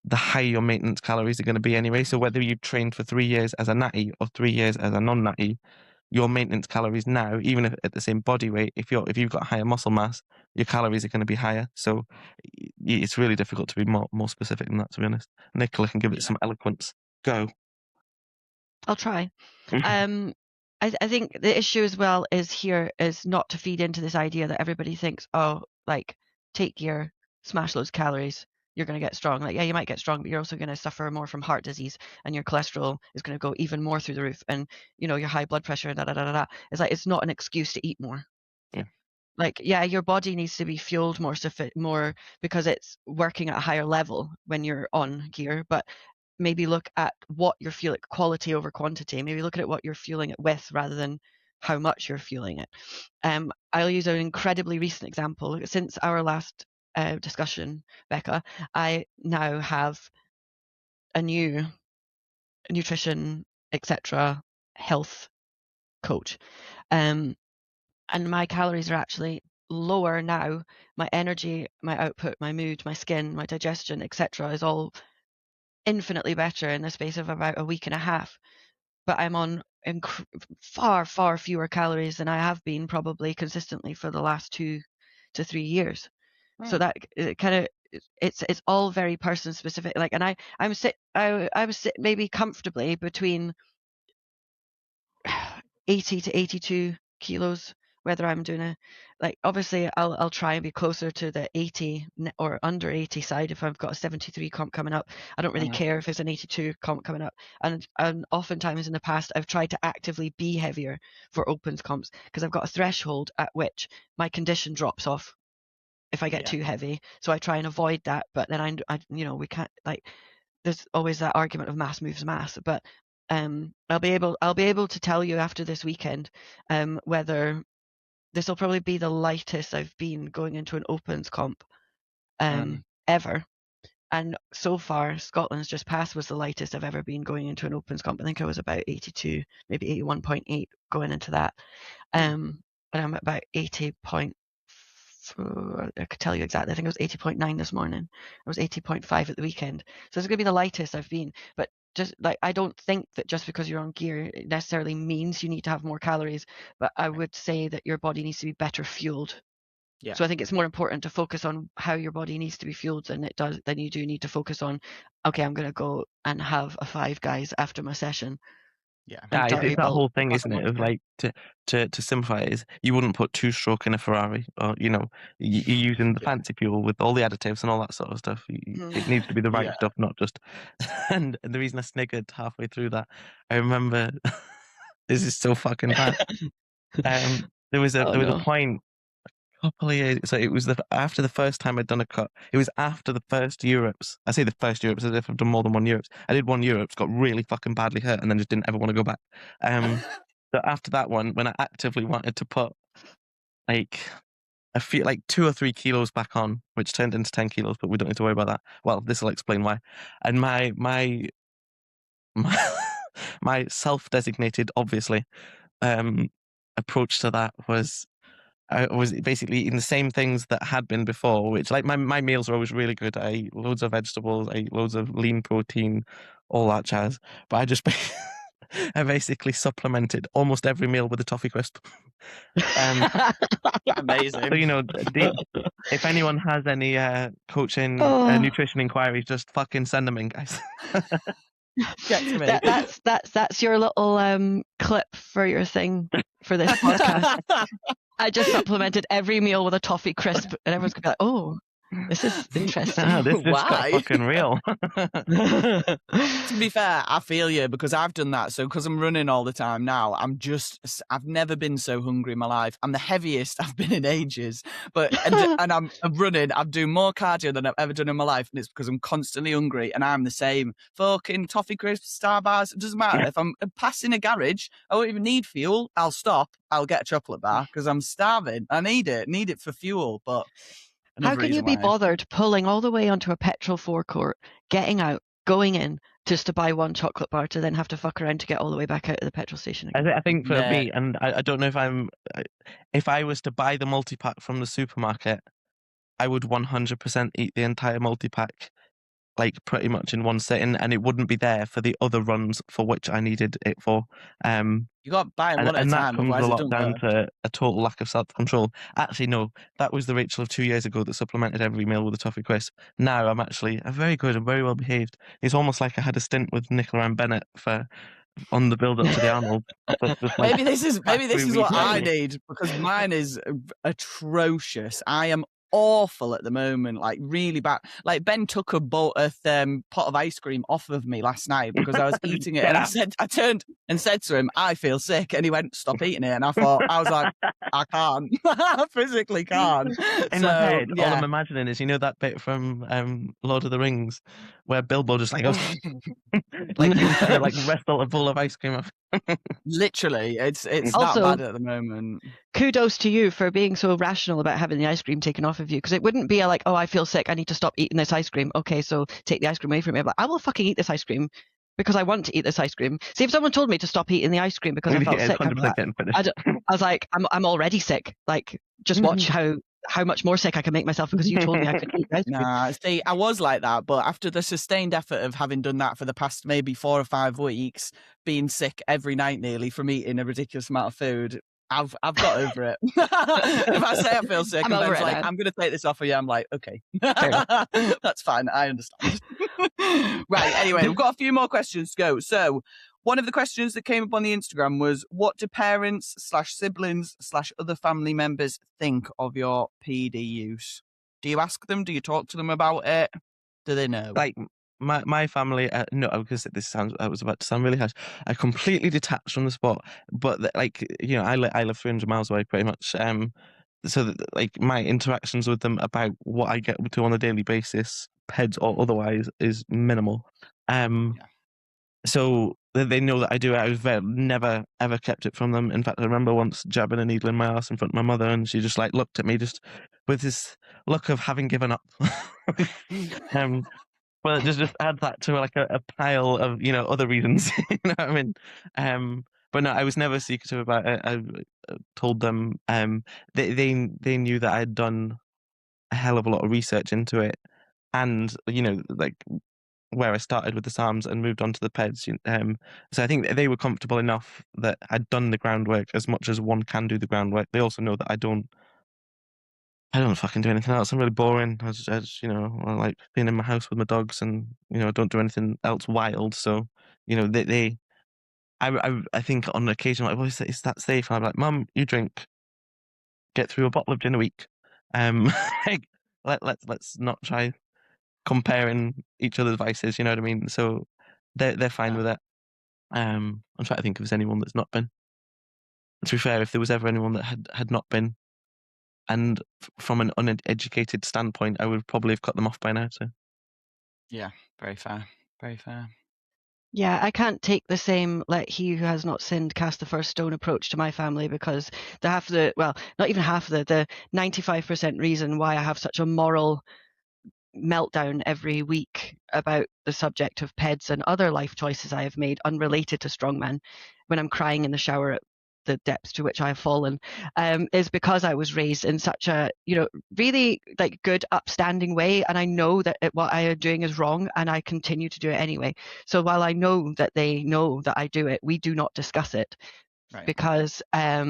the higher your maintenance calories are going to be anyway. So whether you trained for 3 years as a natty or 3 years as a non-natty, your maintenance calories now, even if at the same body weight, if you've got higher muscle mass, your calories are going to be higher. So it's really difficult to be more specific than that, to be honest. Nicola can give it some eloquence. Go. I'll try. I think the issue as well is not to feed into this idea that everybody thinks, oh, like take your smash loads of calories, you're going to get strong. Like, yeah, you might get strong, but you're also going to suffer more from heart disease, and your cholesterol is going to go even more through the roof, and you know your high blood pressure. It's like it's not an excuse to eat more. Yeah. Like, yeah, your body needs to be fueled more because it's working at a higher level when you're on gear, but maybe look at what you're fueling, quality over quantity. Maybe look at what you're fueling it with rather than how much you're fueling it. I'll use an incredibly recent example. Since our last discussion, Becca, I now have a new nutrition, etc., health coach. And my calories are actually lower now. My energy, my output, my mood, my skin, my digestion, etc., is all infinitely better in the space of about a week and a half. But I'm on far fewer calories than I have been probably consistently for the last 2 to 3 years. So that kind of it's all very person specific. Like, and I was sit maybe comfortably between 80 to 82 kilos, whether I'm doing obviously I'll try and be closer to the 80 or under 80 side if I've got a 73 comp coming up. I don't really care if it's an 82 comp coming up. And oftentimes in the past, I've tried to actively be heavier for opens comps because I've got a threshold at which my condition drops off if I get too heavy. So I try and avoid that. But then I we can't, like, there's always that argument of mass moves mass. But I'll be able to tell you after this weekend whether this will probably be the lightest I've been going into an opens comp ever. And so far, Scotland's just passed was the lightest I've ever been going into an opens comp. I think I was about 82, maybe 81.8 going into that. And I'm at about 80.4. I could tell you exactly. I think it was 80.9 this morning. I was 80.5 at the weekend. So it's going to be the lightest I've been. But just like, I don't think that just because you're on gear it necessarily means you need to have more calories. But I would say that your body needs to be better fueled. Yeah. So I think it's more important to focus on how your body needs to be fueled than you do need to focus on, okay, I'm going to go and have a 5 guys after my session. Yeah, it's that whole thing, isn't it? Of like to simplify it is you wouldn't put 2-stroke in a Ferrari, or you're using the fancy fuel with all the additives and all that sort of stuff. It needs to be the right stuff, not just. And the reason I sniggered halfway through that, I remember this is so fucking bad. There was a point a couple of years. So it was after the first time I'd done a cut. It was after the first Europes. I say the first Europes as if I've done more than one Europes. I did one Europes, got really fucking badly hurt, and then just didn't ever want to go back. So after that one, when I actively wanted to put like I feel like 2 or 3 kilos back on, which turned into 10 kilos, but we don't need to worry about that. Well, this will explain why. And my my self-designated, obviously, approach to that was I was basically eating the same things that had been before, which like my meals are always really good. I eat loads of vegetables, I eat loads of lean protein, all that jazz. But I just I basically supplemented almost every meal with a toffee crisp. Amazing. So, you know, if anyone has any coaching, Oh. nutrition inquiries, just fucking send them in, guys. Get to me. That's your little clip for your thing for this podcast. I just supplemented every meal with a toffee crisp, and everyone's gonna be like, "Oh, this is interesting." This just got Why? fucking real. To be fair, I feel you because I've done that. So because I'm running all the time now, I've never been so hungry in my life. I'm the heaviest I've been in ages, and I'm running. I'm doing more cardio than I've ever done in my life, and it's because I'm constantly hungry, and I'm the same. Fucking toffee crisps, Star bars. It doesn't matter if I'm passing a garage. I won't even need fuel. I'll stop. I'll get a chocolate bar because I'm starving. I need it for fuel, but. How can you be bothered pulling all the way onto a petrol forecourt, getting out, going in, just to buy one chocolate bar to then have to fuck around to get all the way back out of the petrol station again? I think for me, and I don't know if I was to buy the multi-pack from the supermarket, I would 100% eat the entire multi-pack, like pretty much in one sitting, and it wouldn't be there for the other runs for which I needed it for. You got to buy them one at a and time, that comes a otherwise it lot don't down work. to a total lack of self-control. Actually, no, that was the Rachel of 2 years ago that supplemented every meal with a toffee crisp. Now I'm actually very good and very well behaved. It's almost like I had a stint with Nicola and Bennett on the build up to the Arnold. Maybe this is what I need, because mine is atrocious. I am awful at the moment, like really bad. Like Ben took a pot of ice cream off of me last night because I was eating it, and I turned and said to him, "I feel sick," and he went, "Stop eating it." And I was like, I can't, I physically can't. In my head, all I'm imagining is, you know, that bit from Lord of the Rings where Bilbo just like goes, like he was trying to like wrestle a bowl of ice cream off. Literally, it's Also, that bad at the moment. Kudos to you for being so rational about having the ice cream taken off of you, because it wouldn't be like, "Oh, I feel sick, I need to stop eating this ice cream. Okay, so take the ice cream away from me." But I will fucking eat this ice cream because I want to eat this ice cream. See, if someone told me to stop eating the ice cream because I felt sick, I was like, I'm already sick. Like, just watch how much more sick I can make myself because you told me I could eat ice cream. Nah, see, I was like that, but after the sustained effort of having done that for the past maybe 4 or 5 weeks, being sick every night nearly from eating a ridiculous amount of food, I've got over it. If I say I feel sick, and Ben's like, "I'm going to take this off of you," I'm like, "Okay, that's fine. I understand." Right. Anyway, we've got a few more questions to go. So, one of the questions that came up on the Instagram was, what do parents / siblings / other family members think of your PED use? Do you ask them? Do you talk to them about it? Do they know? Like my family, no, because I was about to sound really harsh. I completely detached from the sport, but like, you know, I live 300 miles away pretty much. So that, like, my interactions with them about what I get to on a daily basis, PEDs or otherwise, is minimal. So they know that I do it. I've never ever kept it from them. In fact, I remember once jabbing a needle in my ass in front of my mother, and she just like looked at me just with this look of having given up. Well, just add that to like a pile of, you know, other reasons. You know what I mean? But no, I was never secretive about it. I told them. They knew that I had done a hell of a lot of research into it, and, you know, like where I started with the SARMs and moved on to the PEDs. So I think they were comfortable enough that I'd done the groundwork as much as one can do the groundwork. They also know that I don't fucking do anything else. I'm really boring. I just, you know, I like being in my house with my dogs, and, you know, I don't do anything else wild. So, you know, I think on occasion, like, well, is that safe? And I'm like, "Mum, you drink, get through a bottle of gin a week." Like, let's not try comparing each other's vices. You know what I mean? So they're fine with it. I'm trying to think if there's anyone that's not been. To be fair, if there was ever anyone that had not been, and from an uneducated standpoint, I would probably have cut them off by now. So, yeah, very fair, very fair. Yeah, I can't take the same "let he who has not sinned cast the first stone" approach to my family, because not even half the 95% reason why I have such a moral meltdown every week about the subject of PEDs and other life choices I have made unrelated to Strongman, when I'm crying in the shower at the depths to which I have fallen, is because I was raised in such a, really like good, upstanding way, and I know that what I am doing is wrong, and I continue to do it anyway. So while I know that they know that I do it, we do not discuss it, Right. because I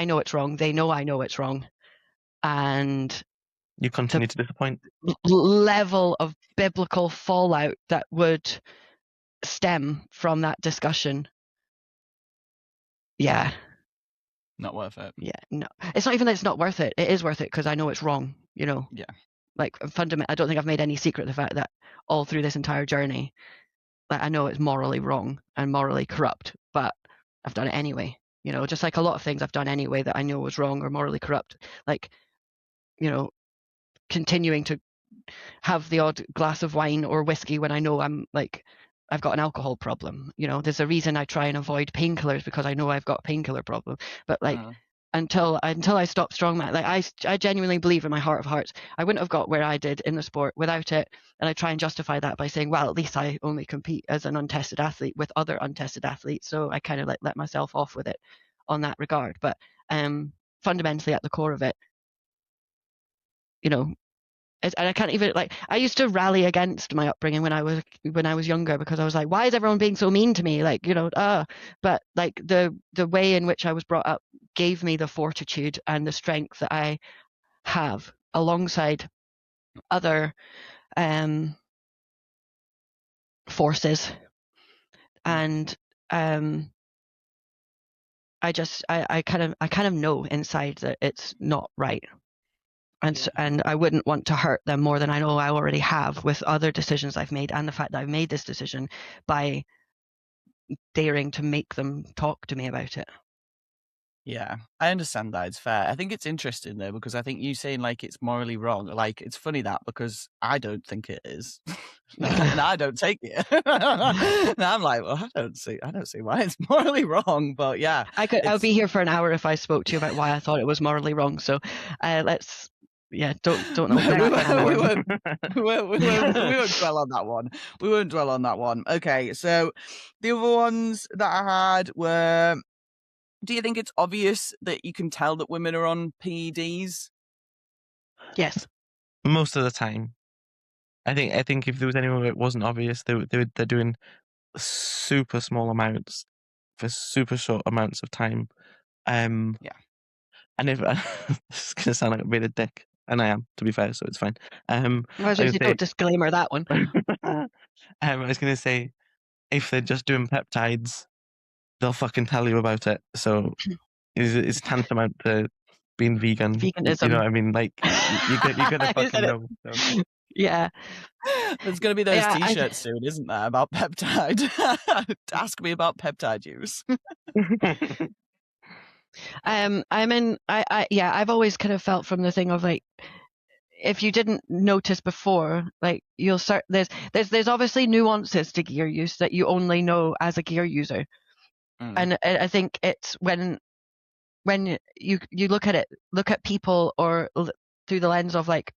know it's wrong. They know I know it's wrong, and You continue to disappoint. level of biblical fallout that would stem from that discussion. Yeah. Not worth it. Yeah. No, it's not even that it's not worth it. It is worth it because I know it's wrong, Yeah. Like, fundamentally, I don't think I've made any secret of the fact that all through this entire journey, like, I know it's morally wrong and morally corrupt, but I've done it anyway. Just like a lot of things I've done anyway that I know was wrong or morally corrupt. Like, continuing to have the odd glass of wine or whiskey when I know I've got an alcohol problem. There's a reason I try and avoid painkillers, because I know I've got a painkiller problem. But until I stop Strongman, like, I genuinely believe in my heart of hearts, I wouldn't have got where I did in the sport without it. And I try and justify that by saying, well, at least I only compete as an untested athlete with other untested athletes, so I kind of let myself off with it on that regard. But fundamentally, at the core of it, and I can't even, like, I used to rally against my upbringing when I was younger, because I was like, why is everyone being so mean to me? Like, but like the way in which I was brought up gave me the fortitude and the strength that I have, alongside other forces. And I kind of know inside that it's not right. And I wouldn't want to hurt them more than I know I already have with other decisions I've made, and the fact that I've made this decision by daring to make them talk to me about it. Yeah, I understand that. It's fair. I think it's interesting though, because I think you saying like it's morally wrong, like, it's funny that, because I don't think it is. And I don't take it. And I'm like, well, I don't see why it's morally wrong. But yeah, I'll be here for an hour if I spoke to you about why I thought it was morally wrong. So let's, don't open that. We won't dwell on that one. We won't dwell on that one. Okay, so the other ones that I had were, do you think it's obvious that you can tell that women are on PEDs? Yes. Most of the time. I think if there was anyone where it wasn't obvious, they're doing super small amounts for super short amounts of time. Yeah. And if this is gonna sound like a bit of dick, and I am, to be fair, so it's fine. I was going to say, don't disclaimer that one. I was gonna say, if they're just doing peptides, they'll fucking tell you about it. So it's tantamount to being vegan. Veganism. You know what I mean? Like, you're gonna fucking know. So. Yeah. There's going to be those T-shirts soon, isn't there, about peptide? Ask me about peptide use. I've always kind of felt from the thing of, like, if you didn't notice before, like, you'll start, there's obviously nuances to gear use that you only know as a gear user. And I think it's when you look at people, or through the lens of, like,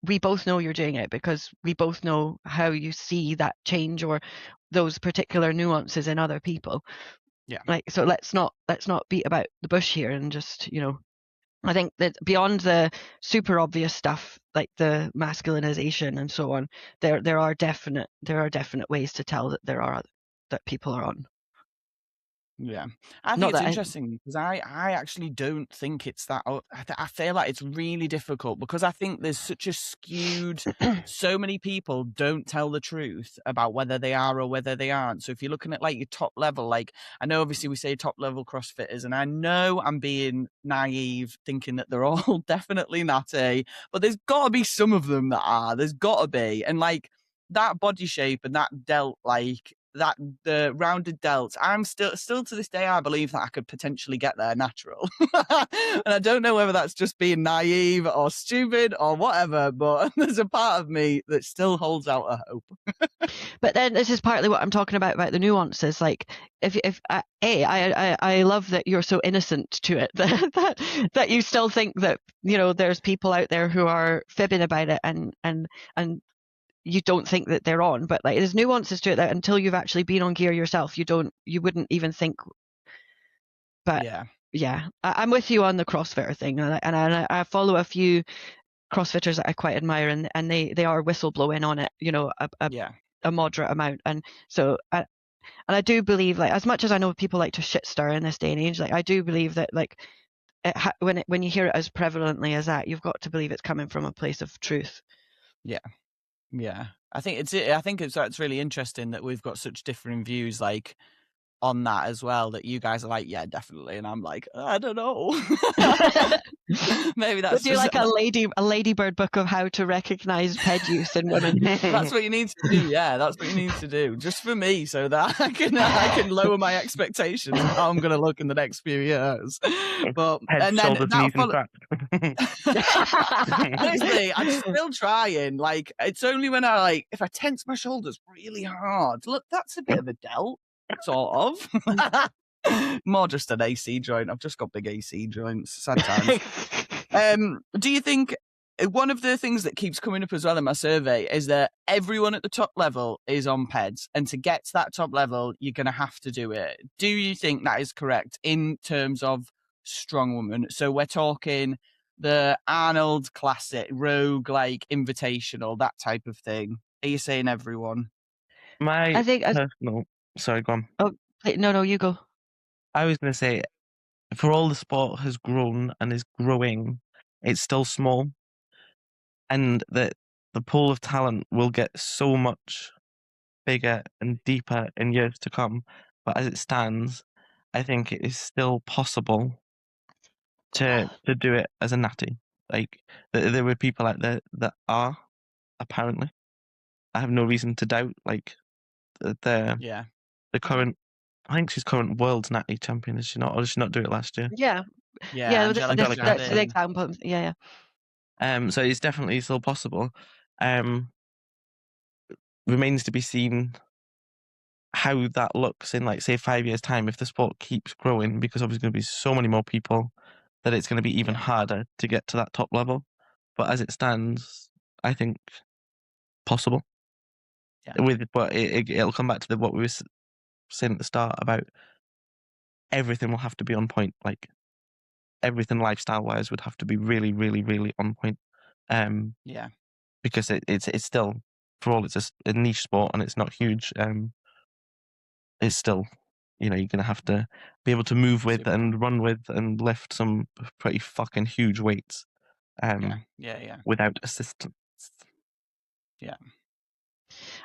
we both know you're doing it because we both know how you see that change or those particular nuances in other people. Yeah. Like, so let's not beat about the bush here, and just, I think that beyond the super obvious stuff, like the masculinization and so on, there are definite ways to tell that people are on. Yeah, I think it's interesting because I actually don't think it's that. I feel like it's really difficult because I think there's such a skewed. So many people don't tell the truth about whether they are or whether they aren't. So if you're looking at, like, your top level, like, I know obviously we say top level CrossFitters, and I know I'm being naive thinking that they're all definitely natty, but there's got to be some of them that are. There's got to be, and like that body shape and that delt, like, that the rounded delts, I'm still to this day, I believe that I could potentially get there natural. And I don't know whether that's just being naive or stupid or whatever, but there's a part of me that still holds out a hope. But then this is partly what I'm talking about the nuances. Like, if I love that you're so innocent to it, that you still think that, you know, there's people out there who are fibbing about it, and you don't think that they're on. But like, there's nuances to it that until you've actually been on gear yourself, you wouldn't even think. But yeah, I'm with you on the CrossFitter thing, and I follow a few CrossFitters that I quite admire, and they are whistleblowing on it, you know, a moderate amount. And so I do believe, like, as much as I know people like to shit stir in this day and age, like, I do believe that, like, when you hear it as prevalently as that, you've got to believe it's coming from a place of truth. Yeah, I think it's really interesting that we've got such differing views, like, on that as well, that you guys are like, yeah, definitely, and I'm like, I don't know. Maybe that's just like a ladybird book of how to recognize PED use in women. That's what you need to do. Yeah, that's what you need to do, just for me, so that I can lower my expectations of how I'm going to look in the next few years. But head, shoulders, knees, and back. Honestly, I'm still trying. Like, it's only when if I tense my shoulders really hard. Look, that's a bit of a delt, sort of. More just an AC joint. I've just got big AC joints. Sad times. Do you think one of the things that keeps coming up as well in my survey is that everyone at the top level is on PEDs, and to get to that top level, you're going to have to do it? Do you think that is correct in terms of strong woman? So we're talking the Arnold Classic, Rogue, like Invitational, that type of thing. Are you saying everyone? I think personal. Sorry, go on. Oh no, you go. I was going to say, for all the sport has grown and is growing, it's still small, and that the pool of talent will get so much bigger and deeper in years to come. But as it stands, I think it is still possible to do it as a natty. Like, there were people out there that are, apparently. I have no reason to doubt, like, the current, I think she's current world's natty champion, is she not? Or did she not do it last year? Yeah. That's the example. Yeah. So it's definitely still possible. Remains to be seen how that looks in, like, say, 5 years' time, if the sport keeps growing, because obviously going to be so many more people that it's going to be even harder to get to that top level. But as it stands, I think possible. But it'll come back to what we were saying at the start about everything will have to be on point. Like, everything lifestyle-wise would have to be really, really, really on point. Because it's still, for all it's a niche sport and it's not huge, it's still, you know, you're going to have to be able to move with and run with and lift some pretty fucking huge weights without assistance.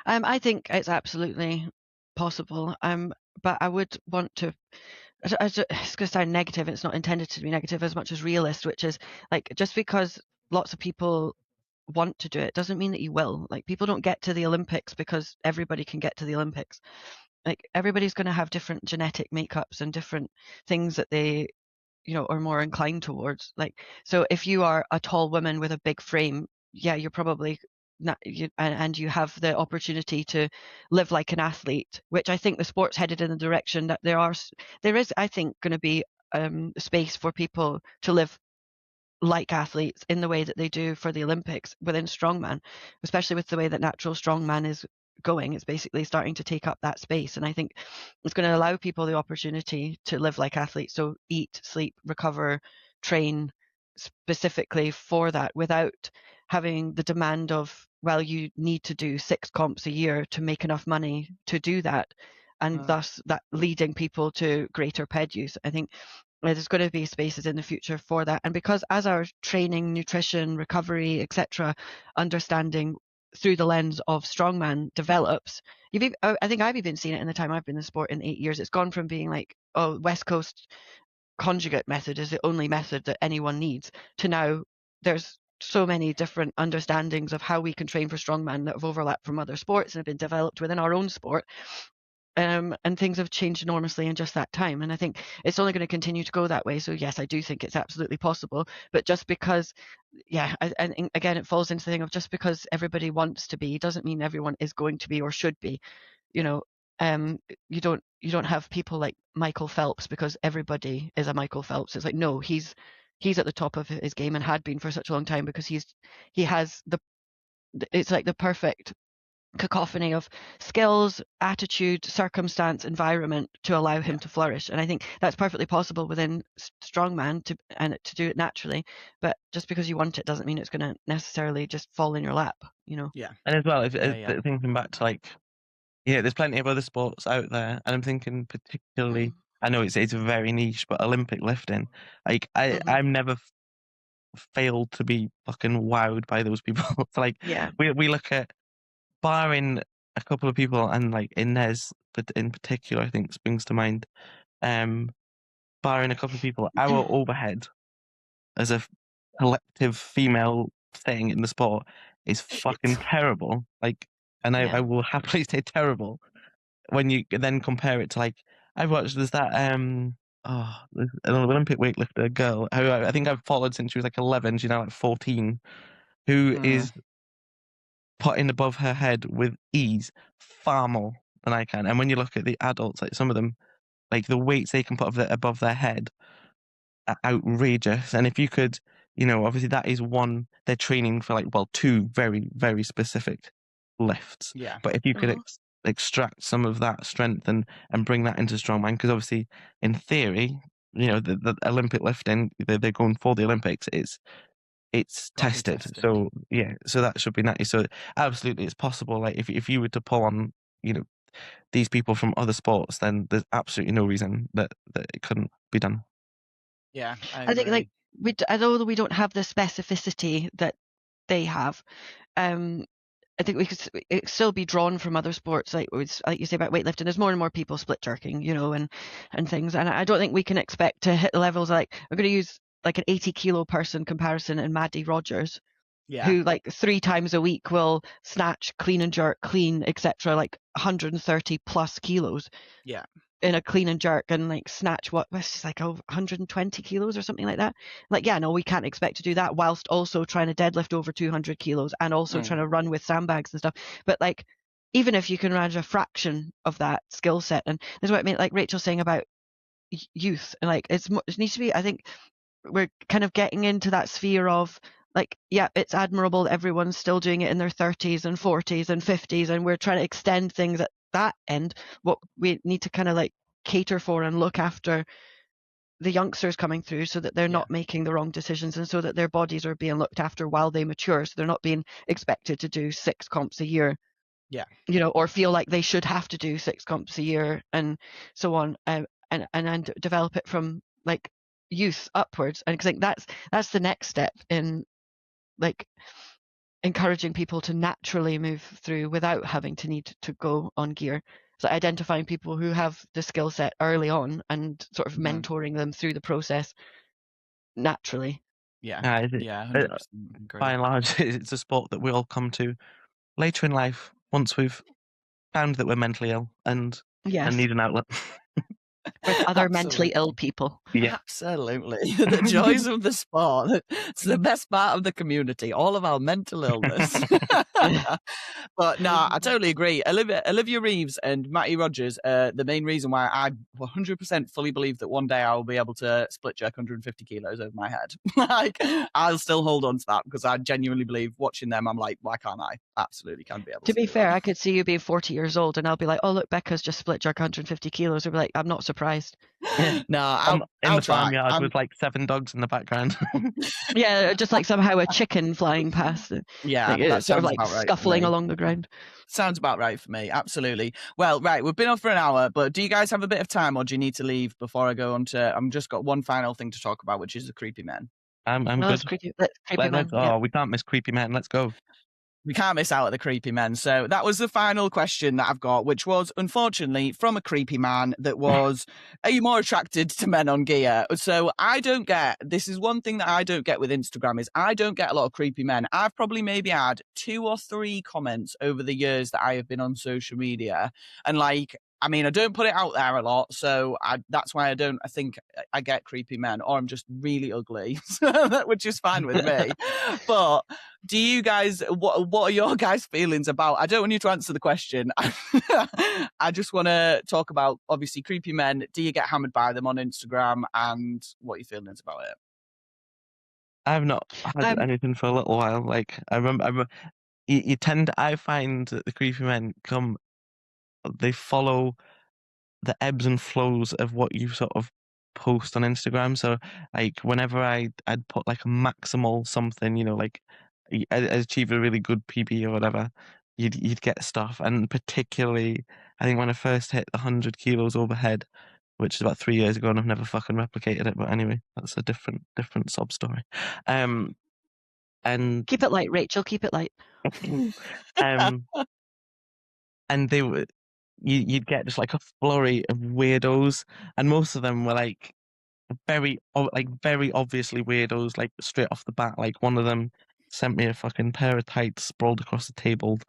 I think it's absolutely possible. But I would want to, it's going to sound negative, it's not intended to be negative as much as realist, which is, like, just because lots of people want to do it doesn't mean that you will. Like, people don't get to the Olympics because everybody can get to the Olympics. Like, everybody's going to have different genetic makeups and different things that they, you know, are more inclined towards. Like, so if you are a tall woman with a big frame, yeah, you're probably not, and you have the opportunity to live like an athlete, which I think the sport's headed in the direction that there is, I think, going to be space for people to live like athletes in the way that they do for the Olympics within strongman, especially with the way that natural strongman is going. It's basically starting to take up that space, and I think it's going to allow people the opportunity to live like athletes. So eat, sleep, recover, train specifically for that, without having the demand of, well, you need to do 6 comps a year to make enough money to do that, and thus that leading people to greater PED use. I think there's going to be spaces in the future for that. And because as our training, nutrition, recovery, etc., understanding through the lens of strongman develops, I think I've even seen it in the time I've been in the sport in 8 years. It's gone from being like, oh, West Coast conjugate method is the only method that anyone needs, to now there's so many different understandings of how we can train for strongman that have overlapped from other sports and have been developed within our own sport. and things have changed enormously in just that time. And I think it's only going to continue to go that way. So yes, I do think it's absolutely possible. But just because, and again, it falls into the thing of just because everybody wants to be doesn't mean everyone is going to be or should be. You know, you don't have people like Michael Phelps because everybody is a Michael Phelps. It's like, no, he's at the top of his game and had been for such a long time because he has it's like the perfect cacophony of skills, attitude, circumstance, environment to allow him to flourish. And I think that's perfectly possible within Strongman to do it naturally. But just because you want it doesn't mean it's going to necessarily just fall in your lap, you know? Yeah. And as well, thinking back to like, there's plenty of other sports out there, and I'm thinking particularly, I know it's very niche, but Olympic lifting, like I'm never failed to be fucking wowed by those people. It's like, we look at, barring a couple of people, and like Inez, but in particular, I think springs to mind. Barring a couple of people, our overhead as a collective female thing in the sport is fucking terrible. Like, and I will happily say terrible when you then compare it to, like, I've watched, there's that there's an Olympic weightlifter girl who I think I've followed since she was like 11. She's now like 14, who is putting above her head with ease far more than I can. And when you look at the adults, like some of them, like the weights they can put above their head are outrageous. And if you could, obviously that is one, they're training for two very, very specific lifts. Yeah. But if you could extract some of that strength and bring that into strongman, because obviously in theory, the Olympic lifting, they're going for the Olympics, it's tested. So so that should be nice. So absolutely it's possible. Like if you were to pull on, these people from other sports, then there's absolutely no reason that it couldn't be done. Yeah, I think like although we don't have the specificity that they have, I think we could still be drawn from other sports, like you say about weightlifting. There's more and more people split jerking, and things. And I don't think we can expect to hit the levels like, we're going to use like an 80 kilo person comparison in Maddie Rogers, who like 3 times a week will snatch, clean and jerk, clean, etc., like 130 plus kilos. Yeah. In a clean and jerk, and like snatch it's like 120 kilos or something like that. Like, no, we can't expect to do that whilst also trying to deadlift over 200 kilos and also trying to run with sandbags and stuff. But like, even if you can run a fraction of that skill set, and this is what I mean, like Rachel's saying about youth, and like it needs to be, I think we're kind of getting into that sphere of like, it's admirable that everyone's still doing it in their 30s and 40s and 50s, and we're trying to extend things at that end. What we need to kind of like cater for and look after the youngsters coming through, so that they're not making the wrong decisions, and so that their bodies are being looked after while they mature, so they're not being expected to do 6 comps a year, or feel like they should have to do 6 comps a year and so on, and develop it from like youth upwards. And I think that's the next step in like encouraging people to naturally move through without having to need to go on gear. So identifying people who have the skill set early on and sort of mentoring them through the process naturally. Yeah. 100% agree. By and large, it's a sport that we all come to later in life once we've found that we're mentally ill and need an outlet. With other mentally ill people. Yeah, absolutely. The joys of the sport. It's the best part of the community. All of our mental illness. But no, I totally agree. Olivia Reeves and Matty Rogers, the main reason why I 100% fully believe that one day I will be able to split jerk 150 kilos over my head. Like, I'll still hold on to that because I genuinely believe watching them, I'm like, why can't I? Absolutely can be able to. To be fair, I could see you being 40 years old and I'll be like, oh, look, Becca's just split jerk 150 kilos. I'll be like, I'm not surprised. No, in the farmyard with like 7 dogs in the background. Just like somehow a chicken flying past. Yeah, like, sort of like scuffling along the ground. Sounds about right for me. Absolutely. Well, right, we've been on for an hour, but do you guys have a bit of time, or do you need to leave before I go on to? I've just got one final thing to talk about, which is the creepy men. I'm good. Let's creepy men. We can't miss creepy men. Let's go. We can't miss out at the creepy men. So that was the final question that I've got, which was, unfortunately, from a creepy man that was, are you more attracted to men on gear? So this is one thing that I don't get with Instagram, is I don't get a lot of creepy men. I've probably maybe had 2 or 3 comments over the years that I have been on social media. And like, I mean, I don't put it out there a lot, so that's why I think I get creepy men, or I'm just really ugly, which is fine with me. But do you guys, what are your guys' feelings about? I don't want you to answer the question. I just want to talk about, obviously, creepy men. Do you get hammered by them on Instagram, and what are your feelings about it? I've not had anything for a little while. Like I remember I find that the creepy men they follow the ebbs and flows of what you sort of post on Instagram. So like whenever I'd put like a maximal something, like I achieve a really good PB or whatever, you'd get stuff. And particularly, I think when I first hit 100 kilos overhead, which is about 3 years ago, and I've never fucking replicated it. But anyway, that's a different sob story. And keep it light, Rachel. Keep it light. And they were, you'd get just like a flurry of weirdos, and most of them were like very obviously weirdos, like straight off the bat. Like one of them sent me a fucking pair of tights sprawled across the table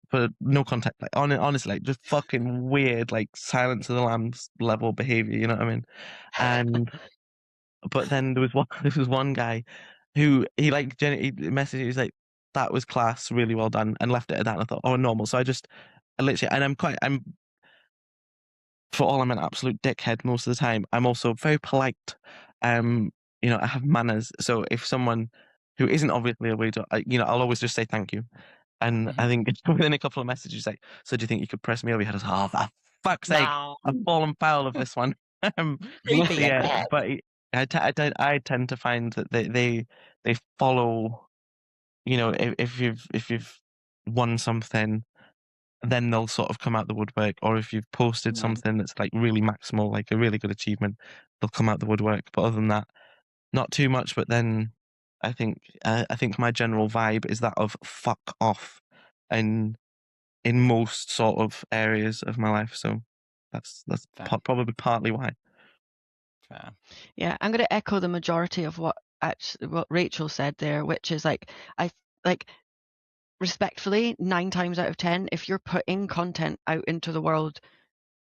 for no context. Like honestly, like just fucking weird, like Silence of the Lambs level behavior. You know what I mean? And but then there was one guy who he messaged me. He's like, "That was class, really well done," and left it at that. And I thought, "Oh, normal." So I literally, and I'm for all I'm an absolute dickhead most of the time, I'm also very polite. I have manners. So if someone who isn't obviously a weirdo, I'll always just say thank you. And I think within a couple of messages, like, "So do you think you could press me over your head?" I was, "Oh, for fuck's sake, I've fallen foul of this one." Yeah, but I tend to find that they follow. If you've won something, then they'll sort of come out the woodwork. Or if you've posted something that's like really maximal, like a really good achievement, they'll come out the woodwork. But other than that, not too much. But then I think my general vibe is that of fuck off, and in most sort of areas of my life. So that's probably partly why. Fair. Yeah, I'm going to echo the majority of what Rachel said there, which is like, respectfully, 9 times out of 10, if you're putting content out into the world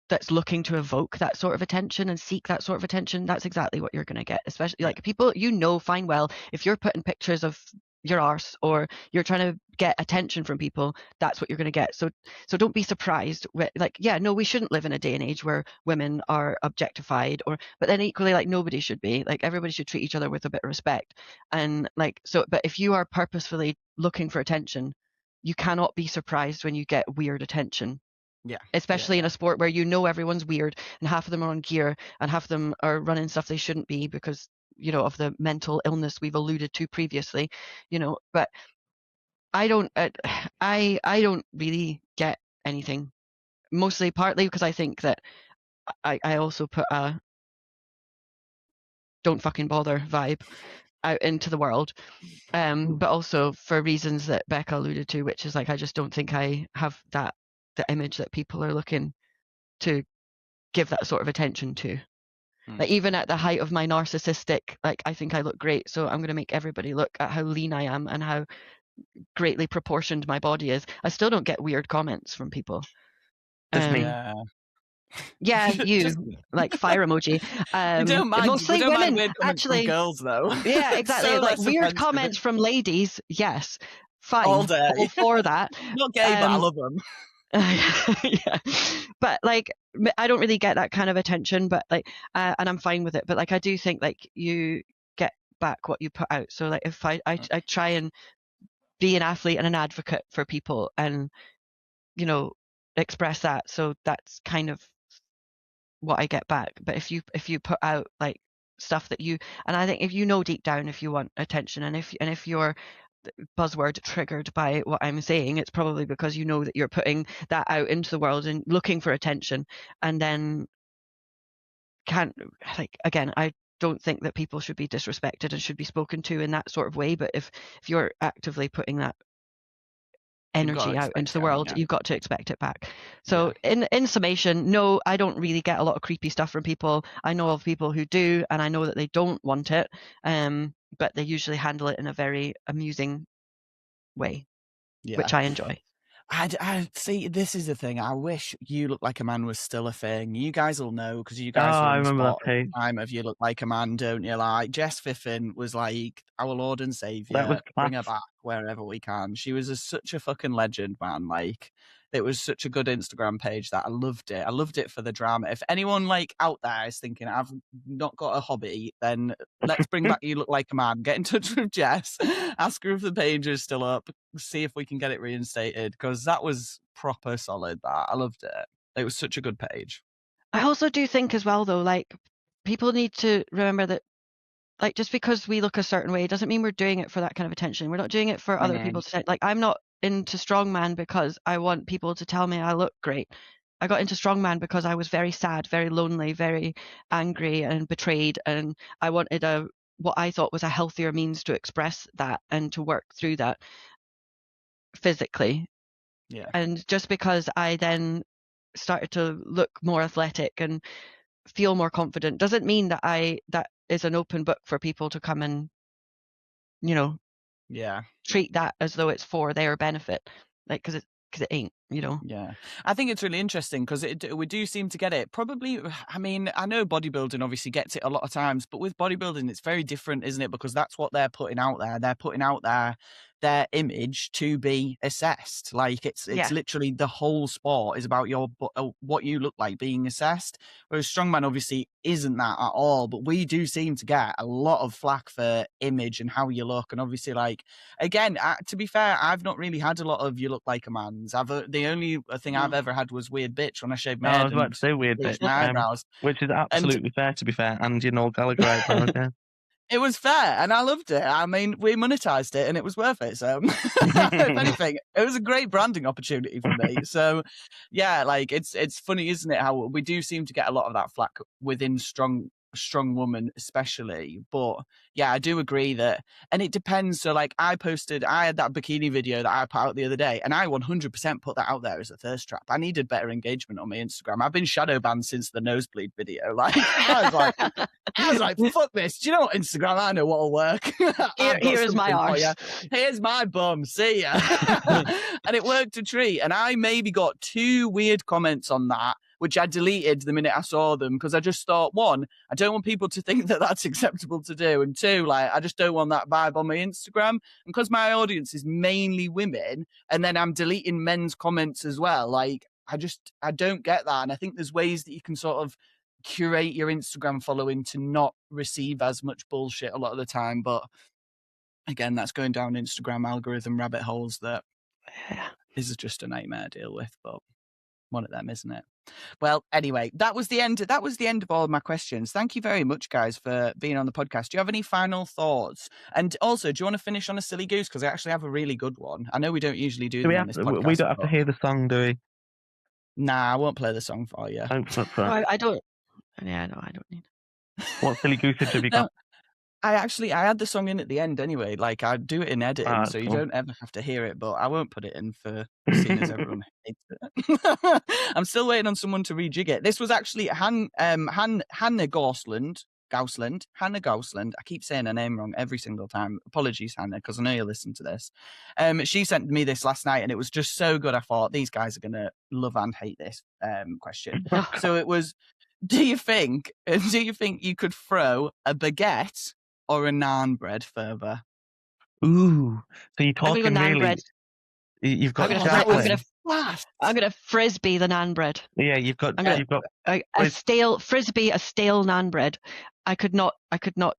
that's looking to evoke that sort of attention and seek that sort of attention, that's exactly what you're going to get. Especially like people, fine well, if you're putting pictures of your arse or you're trying to get attention from people, that's what you're going to get. So don't be surprised. We shouldn't live in a day and age where women are objectified, but then equally, like, nobody should be. Like, everybody should treat each other with a bit of respect. And but if you are purposefully looking for attention, you cannot be surprised when you get weird attention. Yeah. Especially in a sport where everyone's weird and half of them are on gear and half of them are running stuff they shouldn't be because of the mental illness we've alluded to previously, but I don't really get anything, mostly partly because I think that I also put a don't fucking bother vibe out into the world, but also for reasons that Becca alluded to, which is like, I just don't think I have the image that people are looking to give that sort of attention to. Like, even at the height of my narcissistic, like, I think I look great, so I'm going to make everybody look at how lean I am and how greatly proportioned my body is. I still don't get weird comments from people. That's me. Yeah, you like fire emoji. You don't mind, mostly don't women, mind weird comments actually. from girls, though. Yeah, exactly. So like weird offensive. Comments from ladies, yes, fine, all day, all for that. Not gay, but I love them. Yeah, but like, I don't really get that kind of attention, but like, and I'm fine with it. But like, I do think like you get back what you put out. So like, if I try and be an athlete and an advocate for people, and express that, so that's kind of what I get back. But if you put out like stuff that and I think if deep down if you want attention, and if you're buzzword triggered by what I'm saying, it's probably because that you're putting that out into the world and looking for attention, and then again, I don't think that people should be disrespected and should be spoken to in that sort of way. But if you're actively putting that energy out into the world, you've got to expect it back. So in summation, no, I don't really get a lot of creepy stuff from people. I know of people who do, and I know that they don't want it, but they usually handle it in a very amusing way, which I enjoy. I see. This is the thing. I wish You Look Like a Man was still a thing. You guys will know because you Oh, guys were I on the remember that spot at page. the time of You Look Like a Man, don't you? Like Jess Fiffin was like our Lord and That was Savior. Bring her class. back wherever we can. She was such a fucking legend, man. Like it was such a good Instagram page that I loved it. I loved it for the drama. If anyone like out there is thinking I've not got a hobby, then let's bring back You Look Like a Man. Get in touch with Jess. Ask her if the page is still up. See if we can get it reinstated, because that was proper solid. That I loved it. It was such a good page. I also do think as well, though, like people need to remember that, like, just because we look a certain way doesn't mean we're doing it for that kind of attention. We're not doing it for other people to say. Like, I'm not into Strongman because I want people to tell me I look great. I got into Strongman because I was very sad, very lonely, very angry and betrayed, and I wanted what I thought was a healthier means to express that and to work through that physically. Yeah. And just because I then started to look more athletic and feel more confident doesn't mean that that is an open book for people to come and, Yeah. treat that as though it's for their benefit, like, because it ain't, Yeah, I think it's really interesting because we do seem to get it. Probably, I mean, I know bodybuilding obviously gets it a lot of times, but with bodybuilding, it's very different, isn't it? Because that's what they're putting out there. They're putting out their image to be assessed. Like it's Yeah. literally the whole sport is about what you look like being assessed. Whereas Strongman obviously isn't that at all, but we do seem to get a lot of flack for image and how you look. And obviously, like, again, to be fair, I've not really had a lot of You Look Like a Man's. The only thing I've ever had was Weird Bitch when I shaved my I head was about and to say Weird bleached Bitch, my eyebrows. which is absolutely fair, to be fair, and Noel Gallagher eyebrows, yeah. It was fair, and I loved it. I mean, we monetized it, and it was worth it. So, if anything, it was a great branding opportunity for me. So, yeah, like it's funny, isn't it? How we do seem to get a lot of that flack within strong woman, especially. But yeah, I do agree that, and it depends. So, like, I had that bikini video that I put out the other day, and I 100% put that out there as a thirst trap. I needed better engagement on my Instagram. I've been shadow banned since the nosebleed video. Like, I was like, fuck this. Do you know what, Instagram? I know what'll work. Here's my arse. Here's my bum. See ya. And it worked a treat. And I maybe got 2 weird comments on that, which I deleted the minute I saw them, because I just thought, 1, I don't want people to think that that's acceptable to do. And 2, like, I just don't want that vibe on my Instagram. And because my audience is mainly women, and then I'm deleting men's comments as well, like, I don't get that. And I think there's ways that you can sort of curate your Instagram following to not receive as much bullshit a lot of the time. But again, that's going down Instagram algorithm rabbit holes that is just a nightmare to deal with, but one of them, isn't it? Well, anyway, that was the end of all of my questions. Thank you very much, guys, for being on the podcast. Do you have any final thoughts? And also, do you want to finish on a silly goose? Because I actually have a really good one. I know we don't usually do them on this podcast. We don't have to hear the song, do we? Nah, I won't play the song for you. I don't. Yeah, no, I don't need. What silly goosage have you got? I had the song in at the end anyway. Like, I do it in editing, so you don't ever have to hear it. But I won't put it in for seeing as everyone hates it. I'm still waiting on someone to rejig it. This was actually Hannah Gausland. Hannah Gausland. I keep saying her name wrong every single time. Apologies, Hannah, because I know you listen to this. She sent me this last night, and it was just so good. I thought these guys are gonna love and hate this question. So it was: Do you think you could throw a baguette or a naan bread further? Ooh, so you're talking I'm gonna go naan really? bread. You've got. I'm gonna frisbee the naan bread. Yeah, you've got a stale naan bread. I could not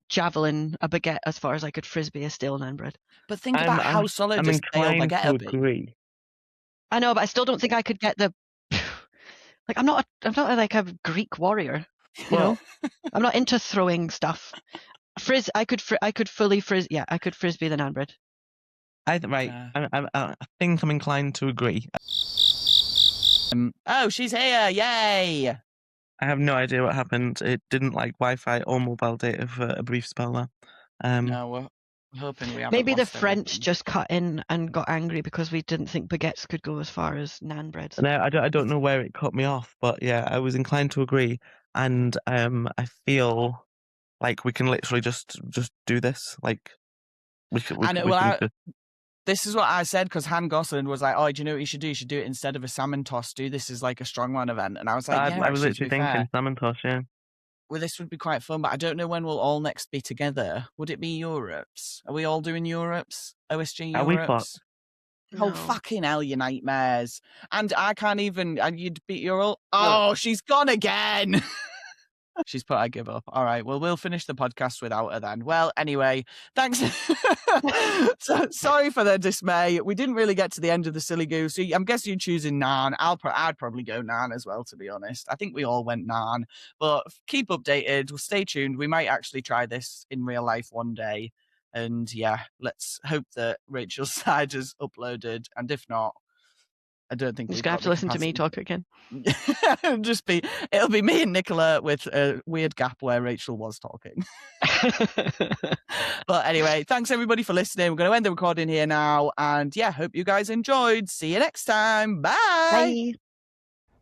javelin a baguette as far as I could frisbee a stale naan bread. But think about how solid a stale baguette would be. Agree. I know, but I still don't think I could get the. Like, I'm not like a Greek warrior, you know. I'm not into throwing stuff. I could fully frisbee the naan bread. I think I'm inclined to agree. Oh, she's here! Yay! I have no idea what happened. It didn't like Wi-Fi or mobile data for a brief spell there. No, we're hoping we haven't. Maybe the lost French everything. just cut in and got angry because we didn't think baguettes could go as far as naan breads. No, I don't know where it cut me off, but yeah, I was inclined to agree, and I feel like we can literally just do this. Like we can. This is what I said, because Han Gosling was like, "Oh, do you know what you should do? You should do it instead of a salmon toss. Do this as like a strongman event." And I was like, "Yeah, I was actually, to literally be fair, thinking salmon toss, yeah. well, this would be quite fun, but I don't know when we'll all next be together. Would it be Europe's? Are we all doing Europe's? OSG Are we Europe's? Oh, No. fucking hell, you nightmares. And I can't even, and you'd beat your all. Oh, she's gone again. She's put, I give up. All right, well, we'll finish the podcast without her then. Well, anyway, thanks. So, sorry for the dismay. We didn't really get to the end of the silly goose. I'm guessing you're choosing Naan. I'd probably go Naan as well, to be honest. I think we all went Naan. But keep updated. Well, stay tuned. We might actually try this in real life one day. And yeah, let's hope that Rachel's side is uploaded. And if not, I don't think You're we've just gonna have got to the listen to me capacity. talk again. It'll be me and Nicola with a weird gap where Rachel was talking. But anyway, thanks everybody for listening. We're going to end the recording here now. And yeah, hope you guys enjoyed. See you next time. Bye. Bye.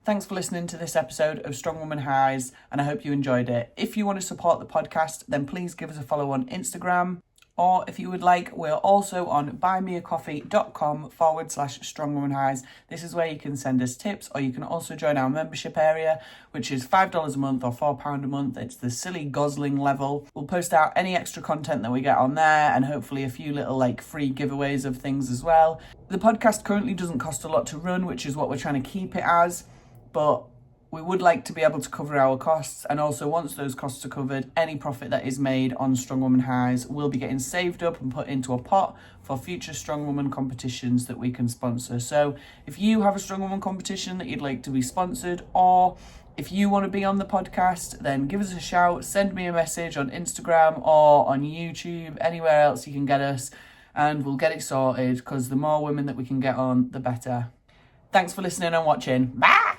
Thanks for listening to this episode of Strong Woman Highs, and I hope you enjoyed it. If you want to support the podcast, then please give us a follow on Instagram. Or if you would like, we're also on buymeacoffee.com/strongwomanhighs. This is where you can send us tips, or you can also join our membership area, which is $5 a month or £4 a month. It's the silly gosling level. We'll post out any extra content that we get on there, and hopefully a few little free giveaways of things as well. The podcast currently doesn't cost a lot to run, which is what we're trying to keep it as, but we would like to be able to cover our costs, and also once those costs are covered, any profit that is made on Strong Woman Highs will be getting saved up and put into a pot for future Strong Woman competitions that we can sponsor. So if you have a Strong Woman competition that you'd like to be sponsored, or if you want to be on the podcast, then give us a shout, send me a message on Instagram or on YouTube, anywhere else you can get us, and we'll get it sorted, because the more women that we can get on, the better. Thanks for listening and watching. Bye!